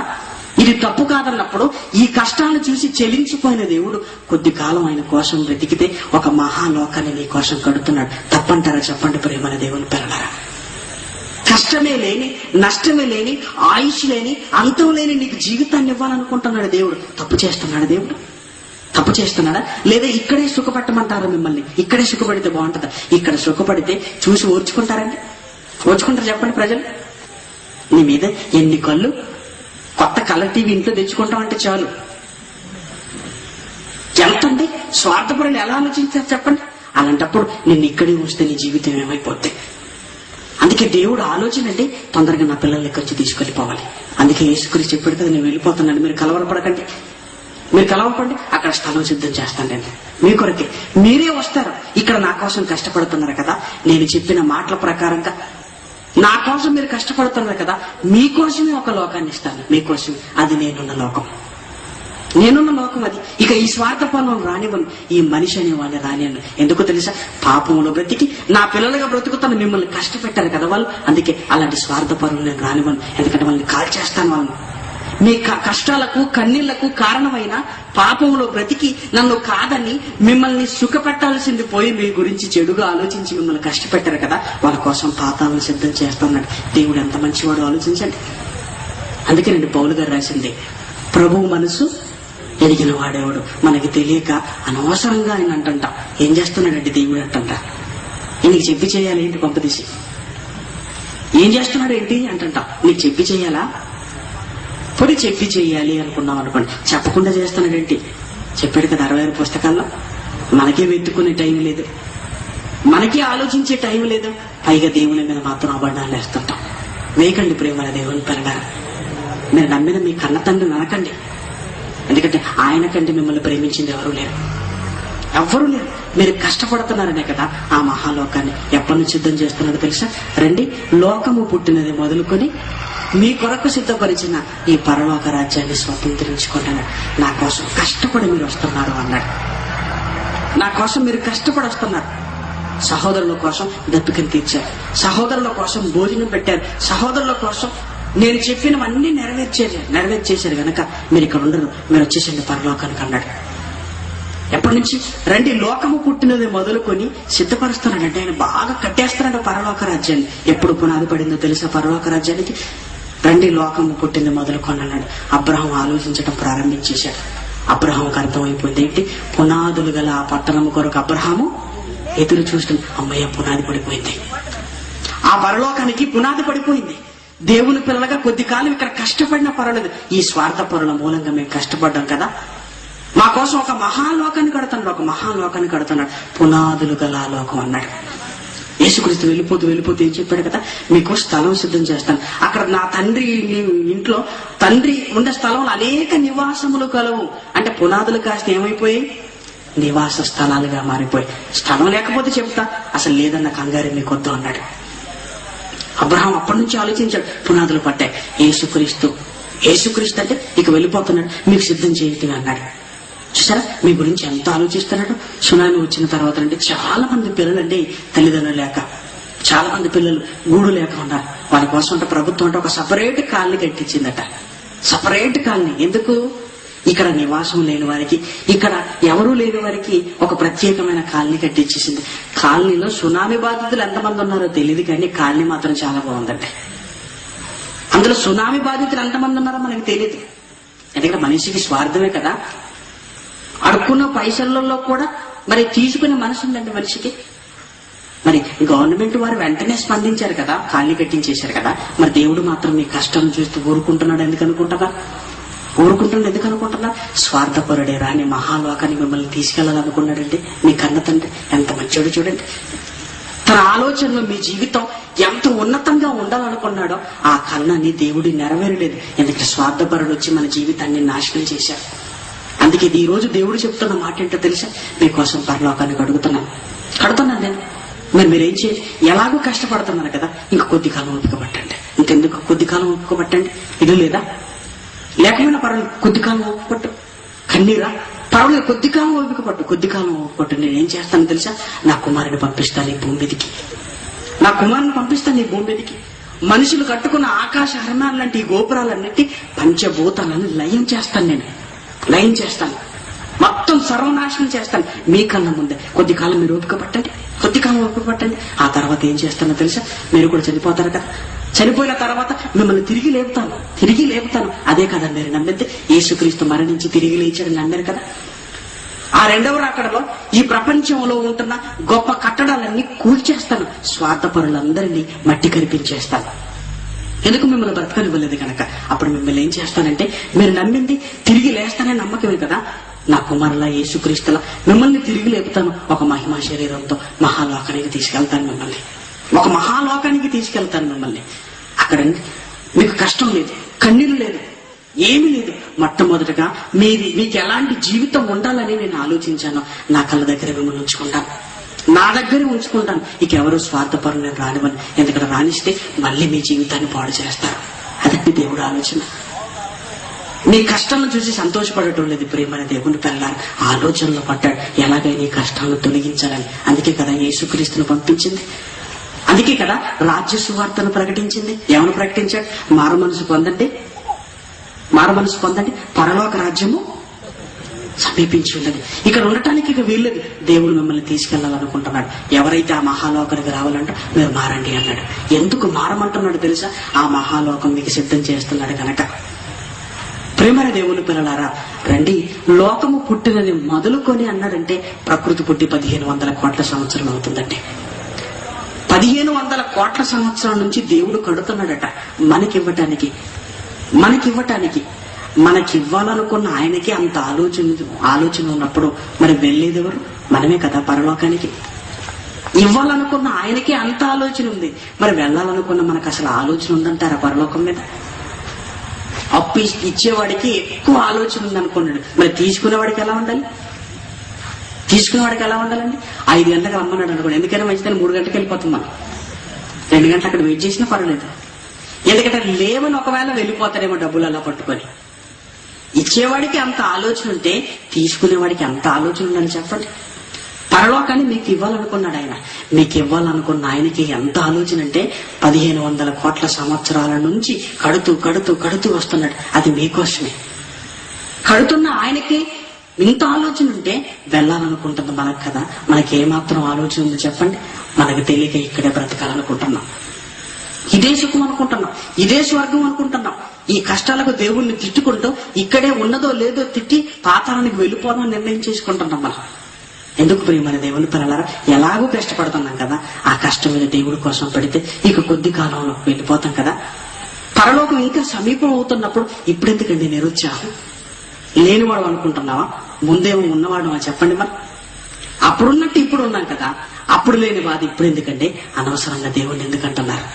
ఇది తప్పు కాదన్నప్పుడు ఈ కష్టాలను చూసి చెలించిపోయిన దేవుడు కొద్ది కాలం ఆయన కోసం బ్రతికితే ఒక మహాలోకాన్ని నీ కోసం కడుతున్నాడు. తప్పంటారా చెప్పండి ప్రియమైన దేవుని పిల్లలారా? కష్టమే లేని, నష్టమే లేని, ఆయుష్ లేని, అంతం లేని నీకు జీవితాన్ని ఇవ్వాలనుకుంటున్నాడు దేవుడు. తప్పు చేస్తున్నాడు దేవుడు? తప్పు చేస్తున్నాడా? లేదా ఇక్కడే సుఖపట్టమంటారా మిమ్మల్ని? ఇక్కడే సుఖపడితే బాగుంటుందా? ఇక్కడ సుఖపడితే చూసి ఓర్చుకుంటారండి? ఓచుకుంటారు చెప్పండి ప్రజలు? నీ మీద ఎన్ని కళ్ళు, కొత్త కలర్ టీవీ ఇంట్లో తెచ్చుకుంటామంటే చాలు. ఎంతండి స్వార్థపరులు ఎలా ఆలోచించారు చెప్పండి? అలాంటప్పుడు నిన్ను ఇక్కడే ఉంచితే నీ జీవితం ఏమైపోద్ది? అందుకే దేవుడు ఆలోచన అంటే తొందరగా నా పిల్లల్ని వచ్చి తీసుకెళ్లిపోవాలి. అందుకే యేసుక్రీస్తు చెప్పాడు కదా, నేను వెళ్ళిపోతున్నాను, మీరు కలవరపడకండి, మీరు కలవపండి, అక్కడ స్థలం సిద్ధం చేస్తాను నేను మీ కొరకే. మీరే వస్తారు. ఇక్కడ నా కోసం కష్టపడుతున్నారు కదా, నేను చెప్పిన మాటల ప్రకారంగా నా కోసం మీరు కష్టపడుతున్నారు కదా, మీకోసమే ఒక లోకాన్ని ఇస్తాను. మీకోసం అది నేనున్న లోకం, నేనున్న లోకం అది. ఇక ఈ స్వార్థ పనులు రానివ్వను, ఈ మనిషి అనే వాళ్ళని రానివ్వను. ఎందుకో తెలుసా? పాపంలో బ్రతికి నా పిల్లలుగా బ్రతుకుతాను, మిమ్మల్ని కష్టపెట్టారు కదా వాళ్ళు. అందుకే అలాంటి స్వార్థ పనులు నేను రానివ్వను. ఎందుకంటే వాళ్ళని కాల్ చేస్తాను. వాళ్ళని మీ కష్టాలకు కన్నీళ్లకు కారణమైన పాపంలో బ్రతికి నన్ను కాదని మిమ్మల్ని సుఖపెట్టాల్సింది పోయి మీ గురించి చెడుగా ఆలోచించి మిమ్మల్ని కష్టపెట్టారు కదా, వాళ్ళ కోసం పాతాలను సిద్ధం చేస్తున్నాడు. దేవుడు ఎంత మంచివాడు ఆలోచించండి. అందుకే నేను పౌలు గారు రాసింది, ప్రభువు మనసు ఎదిగిన వాడేవాడు. మనకి తెలియక అనవసరంగా ఆయన అంటంట. ఏం చేస్తున్నాడంటే దేవుడు అంటంట, నీకు చెప్పి చేయాలి ఏంటి పంపదీసి, ఏం చేస్తున్నాడు ఏంటి అంటంట. నీకు చెప్పి చేయాలా? పొడి చెప్పి చెయ్యాలి అనుకున్నాం అనుకోండి, చెప్పకుండా చేస్తున్నాడేంటి? చెప్పాడు కదా 66 పుస్తకాల్లో. మనకే వెతుక్కునే టైం లేదు, మనకే ఆలోచించే టైం లేదు, పైగా దేవుని మీద మాత్రం అబద్ధాలు వేస్తుంటాం. వేయకండి ప్రేమల దేవుని పిల్లలారా. మీరు నమ్మిన మీ కన్న తండ్రి నరకండి. ఎందుకంటే ఆయన కంటే మిమ్మల్ని ప్రేమించింది ఎవరూ లేరు, ఎవ్వరూ లేరు. మీరు కష్టపడుతున్నారనే కదా ఆ మహాలోకాన్ని ఎప్పటి నుంచి సిద్ధం చేస్తున్నాడో తెలుసా? రండి, లోకము పుట్టినది మొదలుకొని మీ కొరకు సిద్ధపరిచిన ఈ పరలోక రాజ్యాన్ని స్వతంత్రించుకుంటున్నాడు. నా కోసం కష్టపడి మీరు వస్తున్నారు అన్నాడు. నా కోసం మీరు కష్టపడి వస్తున్నారు. సహోదరుల కోసం దప్పికని తీర్చారు, సహోదరుల కోసం భోజనం పెట్టారు, సహోదరుల కోసం నేను చెప్పినవన్నీ నెరవేర్చేశారు గనక మీరు ఇక్కడ ఉండరు, మీరు వచ్చేసండి పరలోకానికి అన్నాడు. ఎప్పటి నుంచి? రండి, లోకము పుట్టినది మొదలుకొని సిద్ధపరుస్తున్నాడంటే ఆయన బాగా కట్టేస్తున్నాడు పరలోక రాజ్యాన్ని. ఎప్పుడు పునాది పడిందో తెలుసా పరలోక రాజ్యానికి? రండి, లోకము పుట్టింది మొదలుకొని అన్నాడు. అబ్రహాం ఆలోచించడం ప్రారంభించేశాడు. అబ్రహాంకి అర్థమైపోయింది ఏంటి? పునాదులు గల ఆ పట్టణం కొరకు అబ్రహాము ఎదురు చూస్తుంది. అమ్మయ్య, పునాది పడిపోయింది, ఆ పరలోకానికి పునాది పడిపోయింది. దేవుని పిల్లలుగా కొద్ది కాలం ఇక్కడ కష్టపడిన పర్వాలేదు. ఈ స్వార్థ పరుల మూలంగా మేము కష్టపడ్డాం కదా, మా కోసం ఒక మహాలోకాన్ని కడుతున్నాడు, ఒక మహాలోకాన్ని కడుతున్నాడు, పునాదులు గల లోకం అన్నాడు. యేసుక్రీస్తు వెళ్ళిపోతూ ఏం చెప్పాడు కదా, మీకు స్థలం సిద్ధం చేస్తాను. అక్కడ నా తండ్రి ఇంట్లో తండ్రి ఉండే స్థలంలో అనేక నివాసములు కలవు. అంటే పునాదులు కాస్త ఏమైపోయాయి? నివాస స్థలాలుగా మారిపోయి. స్థలం లేకపోతే చెప్తా, అసలు లేదన్న కంగారు మీకు వద్దు అన్నాడు. అబ్రహాం అప్పటి నుంచి ఆలోచించాడు, పునాదులు పట్టాయి. యేసుక్రీస్తు అంటే ఇక వెళ్ళిపోతున్నాడు, మీకు సిద్ధం చేయటం అన్నాడు. చూసారా మీ గురించి ఎంత ఆలోచిస్తున్నాడు? సునామీ వచ్చిన తర్వాత అంటే చాలా మంది పిల్లలు అండి తల్లిదండ్రులు లేక, చాలా మంది పిల్లలు గూడు లేక ఉన్నారు. వాళ్ళ కోసం అంటే ప్రభుత్వం అంటే ఒక సపరేట్ కాలనీ కట్టించిందట. సపరేట్ కాలనీ ఎందుకు? ఇక్కడ నివాసం లేని వారికి, ఇక్కడ ఎవరూ లేని వారికి ఒక ప్రత్యేకమైన కాలనీ కట్టించేసింది. కాలనీలో సునామీ బాధితులు ఎంతమంది ఉన్నారో తెలియదు, కానీ కాలనీ మాత్రం చాలా బాగుందండి. అందులో సునామీ బాధితులు ఎంతమంది ఉన్నారో మనకు తెలియదు. ఎందుకంటే మనిషికి స్వార్థమే కదా. అడుక్కున్న పైసలలో కూడా మరి తీసుకునే మనసు ఉందండి మనిషికి. మరి గవర్నమెంట్ వారు వెంటనే స్పందించారు కదా, కాలనీ కట్టించేశారు కదా. మరి దేవుడు మాత్రం మీ కష్టం చూస్తూ ఊరుకుంటున్నాడు ఎందుకు అనుకుంటున్నా? స్వార్థపరుడే రాని మహాలోకాన్ని మిమ్మల్ని తీసుకెళ్లాలనుకున్నాడండి మీ కన్న తండ్రి. ఎంత మంచోడు చూడండి. తన ఆలోచనలో మీ జీవితం ఎంత ఉన్నతంగా ఉండాలనుకున్నాడో ఆ కన్నాన్ని దేవుడు నెరవేరలేదు. ఎందుకంటే స్వార్థపరుడు వచ్చి మన జీవితాన్ని నాశనం చేశారు. అందుకే ఈ రోజు దేవుడు చెప్తున్న మాట ఏంటో తెలుసా? మీకోసం పరలోకాన్ని కడుతున్నాను నేను. మరి మీరేం చేయాలి? ఎలాగో కష్టపడుతున్నారు కదా, ఇంక కొద్ది కాలం ఓపిక పట్టండి. ఇంకెందుకు కొద్ది కాలం ఓపిక పట్టండి? ఇది లేదా? లేకపోయినా పర్వాలేదు, కొద్ది కాలం ఓపిక పట్టు. కన్నీరా? పర్వాలేదు, కొద్ది కాలం ఓపిక పట్టు. నేనేం చేస్తాను తెలుసా? నా కుమారుని పంపిస్తాను ఈ భూమి మీదకి. మనుషులు కట్టుకున్న ఆకాశ హరణాలు లాంటి ఈ గోపురాలన్నిటి పంచభూతాలను లయం చేస్తాను, మొత్తం సర్వనాశనం చేస్తాను మీ కళ్ళ ముందే. కొద్ది కాలం మీరు ఓపిక పట్టండి. ఆ తర్వాత ఏం చేస్తానో తెలుసా? మీరు కూడా చనిపోతారు కదా. చనిపోయిన తర్వాత మిమ్మల్ని తిరిగి లేపుతాను. అదే కదా మీరు నమ్మింది. యేసుక్రీస్తు మరణించి తిరిగి లేచాడని నమ్మారు కదా. ఆ రెండవ రాకడలో ఈ ప్రపంచంలో ఉంటున్న గొప్ప కట్టడాలన్నీ కూల్చేస్తాను, స్వార్థపరులందరినీ మట్టి కరిపించేస్తాను. ఎందుకు మిమ్మల్ని బ్రతకనివ్వలేదు కనుక. అప్పుడు మిమ్మల్ని ఏం చేస్తానంటే, మీరు నమ్మింది తిరిగి లేస్తానే నమ్మకమే కదా, నా కుమారులా యేసుక్రీస్తులా మిమ్మల్ని తిరిగి లేపుతాను. ఒక మహిమా శరీరంతో మహాలోకానికి తీసుకెళ్తాను మిమ్మల్ని, ఒక మహాలోకానికి తీసుకెళ్తాను మిమ్మల్ని. అక్కడ మీకు కష్టం లేదు, కన్నీరు లేదు, ఏమీ లేదు. మొట్టమొదటగా మీకు ఎలాంటి జీవితం ఉండాలని నేను ఆలోచించాను. నా కళ్ళ దగ్గర మిమ్మల్ని ఉంచుకుంటాను, నా దగ్గర ఉంచుకుంటాను. ఇక ఎవరు స్వార్థపరులు నేను రానివ్వను. ఎందుకంటే రాణిస్తే మళ్ళీ మీ జీవితాన్ని పాడు చేస్తారు. అదండి దేవుడు ఆలోచన. నీ కష్టాలను చూసి సంతోషపడటం లేదు ప్రియమైన దేవుని పిల్లలు, ఆలోచనలో పడ్డాడు ఎలాగైనా ఈ కష్టాలను తొలగించాలని. అందుకే కదా యేసుక్రీస్తును పంపించింది, అందుకే కదా రాజ్య సువార్తను ప్రకటించింది. ఏమని ప్రకటించాడు? మారు మనసు పొందండి, మారు మనసు పొందండి, పరలోక రాజ్యము సమీపించి ఉన్నది. ఇక్కడ ఉండటానికి ఇక వీల్లేదు. దేవుడు మిమ్మల్ని తీసుకెళ్లాలనుకుంటున్నాడు. ఎవరైతే ఆ మహాలోకానికి రావాలంటే మీరు మారండి అన్నాడు. ఎందుకు మారమంటున్నాడు తెలుసా? ఆ మహాలోకం మీకు సిద్ధం చేస్తున్నాడు కనుక. ప్రేమైన దేవుని పిల్లలారా, రండి. లోకము పుట్టినది మొదలుకొని అన్నాడంటే ప్రకృతి పుట్టి 1500 కోట్ల సంవత్సరాలు అవుతుందండి. 1500 కోట్ల సంవత్సరాల నుంచి దేవుడు కడుతున్నాడట మనకివ్వటానికి. మనకివ్వాలనుకున్న ఆయనకి అంత ఆలోచన ఉన్నప్పుడు మరి వెళ్ళేది ఎవరు? మనమే కదా పరలోకానికి. ఇవ్వాలనుకున్న ఆయనకి అంత ఆలోచన ఉంది, మరి వెళ్ళాలనుకున్న మనకు అసలు ఆలోచన ఉందంటారా పరలోకం మీద? అప్పు ఇచ్చేవాడికి ఎక్కువ ఆలోచన ఉందనుకున్నాడు, మరి తీసుకునేవాడికి ఎలా ఉండాలి? తీసుకునేవాడికి ఎలా ఉండాలండి? 5 గంటలకు రమ్మన్నాడు అనుకోండి, ఎందుకైనా మంచిదని 3 గంటలకు వెళ్ళిపోతాం మనం. 2 గంటలు అక్కడ వెయిట్ చేసినా పర్వాలేదు. ఎందుకంటే లేవని ఒకవేళ వెళ్ళిపోతాడేమో డబ్బులు అలా పట్టుకొని. ఇచ్చేవాడికి అంత ఆలోచన ఉంటే తీసుకునేవాడికి అంత ఆలోచన ఉందని చెప్పండి. పరలోకాన్ని మీకు ఇవ్వాలనుకున్నాడు ఆయన. మీకు ఇవ్వాలనుకున్న ఆయనకి ఎంత ఆలోచన అంటే 1500 కోట్ల సంవత్సరాల నుంచి కడుతూ వస్తున్నాడు. అది మీకోసమే. కడుతున్న ఆయనకి ఇంత ఆలోచన ఉంటే వెళ్ళాలనుకుంటుంది మనకు కదా. మనకి ఏమాత్రం ఆలోచన ఉంది చెప్పండి? మనకు తెలియక ఇక్కడే బ్రతకాలనుకుంటున్నాం, ఇదే సుఖం అనుకుంటున్నాం, ఇదే స్వర్గం అనుకుంటున్నాం. ఈ కష్టాలకు దేవుణ్ణి తిట్టుకుంటూ ఇక్కడే ఉన్నదో లేదో తిట్టి పాతాళానికి వెళ్ళిపోదామని నిర్ణయం చేసుకుంటున్నాం మనం. ఎందుకు ప్రియమైన దేవుని పిల్లలారా? ఎలాగో కష్టపడుతున్నాం కదా, ఆ కష్టం మీద దేవుడి కోసం పెడితే ఇక కొద్ది కాలంలో వెళ్ళిపోతాం కదా. పరలోకం ఇంకా సమీపం అవుతున్నప్పుడు ఇప్పుడు ఎందుకండి నిరుత్సాహం? లేనివాడు అనుకుంటున్నావా? ముందేమో ఉన్నవాడు చెప్పండి. మరి అప్పుడున్నట్టు ఇప్పుడు ఉన్నాం కదా, అప్పుడు లేని బాధ ఇప్పుడు ఎందుకండి? అనవసరంగా దేవుణ్ణి ఎందుకంటున్నారు?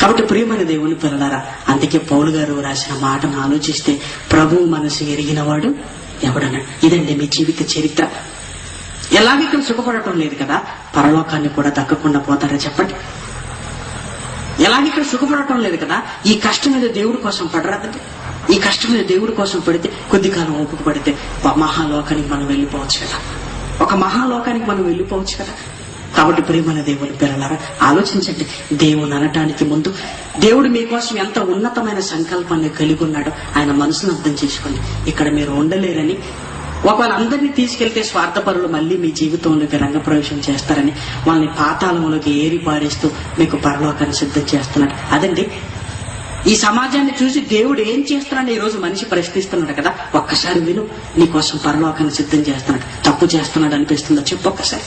కాబట్టి ప్రియమైన దేవుని పిల్లలారా, అందుకే పౌలు గారు రాసిన మాటను ఆలోచిస్తే ప్రభువు మనసు ఎరిగినవాడు ఎవడన్నాడు. ఇదండి మీ జీవిత చరిత్ర. ఎలాగ ఇక్కడ సుఖపడటం లేదు కదా, పరలోకాన్ని కూడా దక్కకుండా పోతారా చెప్పండి? ఎలాగ ఇక్కడ సుఖపడటం లేదు కదా, ఈ కష్టం మీద దేవుడి కోసం పడరాదండి. ఈ కష్టం మీద దేవుడి కోసం పడితే కొద్ది కాలం ఓపిక పడితే మహాలోకానికి మనం వెళ్ళిపోవచ్చు కదా, ఒక మహాలోకానికి మనం వెళ్ళిపోవచ్చు కదా. కాబట్టి ప్రియమైన దేవుని పిల్లలారా, ఆలోచించండి. దేవుని అనటానికి ముందు దేవుడు మీకోసం ఎంత ఉన్నతమైన సంకల్పాన్ని కలిగి ఉన్నాడో ఆయన మనసును అర్థం చేసుకోండి. ఇక్కడ మీరు ఉండలేరని, ఒకవేళ అందరినీ తీసుకెళ్తే స్వార్థపరులు మళ్ళీ మీ జీవితంలోకి రంగప్రవేశం చేస్తారని వాళ్ళని పాతాళంలోకి ఏరి పారేస్తూ మీకు పరలోకాన్ని సిద్ధం చేస్తున్నాడు. అదండి ఈ సమాజాన్ని చూసి దేవుడు ఏం చేస్తున్నాడు ఈ రోజు మనిషి ప్రశ్నిస్తున్నాడు కదా. ఒక్కసారి విను, నీకోసం పరలోకాన్ని సిద్ధం చేస్తున్నాడు. తప్పు చేస్తున్నాడు అనిపిస్తుందో చెప్పు ఒక్కసారి.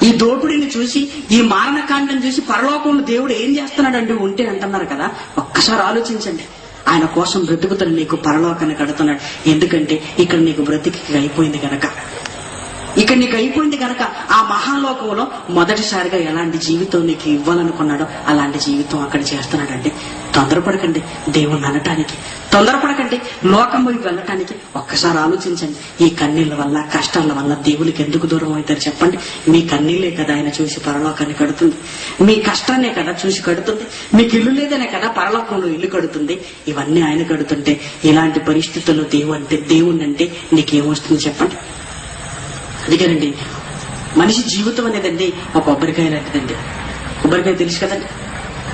ఈ దోపిడిని చూసి, ఈ మారణకాండం చూసి పరలోకంలో దేవుడు ఏం చేస్తున్నాడండి ఉంటే అంటున్నారు కదా. ఒక్కసారి ఆలోచించండి. ఆయన కోసం బ్రతుకుతాడు, నీకు పరలోకాన్ని కడుతున్నాడు. ఎందుకంటే ఇక్కడ నీకు బ్రతికి అయిపోయింది కనుక, ఇక్కడ నీకు అయిపోయింది కనుక ఆ మహాలోకంలో మొదటిసారిగా ఎలాంటి జీవితం నీకు ఇవ్వాలనుకున్నాడో అలాంటి జీవితం అక్కడ చేస్తున్నాడండి. తొందరపడకండి దేవుణ్ణి అనటానికి, తొందరపడకండి లోకంలోకి వెళ్ళటానికి. ఒక్కసారి ఆలోచించండి. ఈ కన్నీళ్ల వల్ల, కష్టాల వల్ల దేవునికి ఎందుకు దూరం అవుతారు చెప్పండి? మీ కన్నీళ్లే కదా ఆయన చూసి పరలోకాన్ని కడుతుంది, మీ కష్టాన్నే కదా చూసి కడుతుంది, మీకు ఇల్లు లేదనే కదా పరలోకంలో ఇల్లు కడుతుంది. ఇవన్నీ ఆయన కడుతుంటే ఇలాంటి పరిస్థితుల్లో దేవుణ్ణి అంటే నీకేమొస్తుంది చెప్పండి? అందుకేనండి మనిషి జీవితం అనేదండి ఒక కొబ్బరికాయ లాంటిదండి. కొబ్బరికాయ తెలుసు కదండి,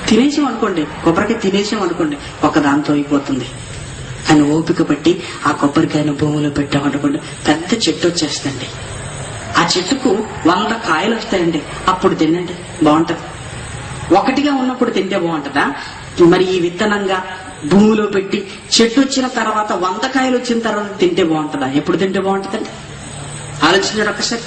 తినేసాం అనుకోండి, కొబ్బరికాయ తినేసాం అనుకోండి, ఒక దాంతో అయిపోతుంది. కానీ ఓపిక పట్టి ఆ కొబ్బరికాయను భూమిలో పెట్టామనుకోండి, పెద్ద చెట్టు వచ్చేస్తుంది. ఆ చెట్టుకు 100 కాయలు వస్తాయండి. అప్పుడు తినండి, బాగుంటది. ఒకటిగా ఉన్నప్పుడు తింటే బాగుంటుందా? మరి ఈ విత్తనంగా భూమిలో పెట్టి చెట్టు వచ్చిన తర్వాత 100 కాయలు వచ్చిన తర్వాత తింటే బాగుంటుందా? ఎప్పుడు తింటే బాగుంటుందండి? ఆలోచించాడు ఒకసారి.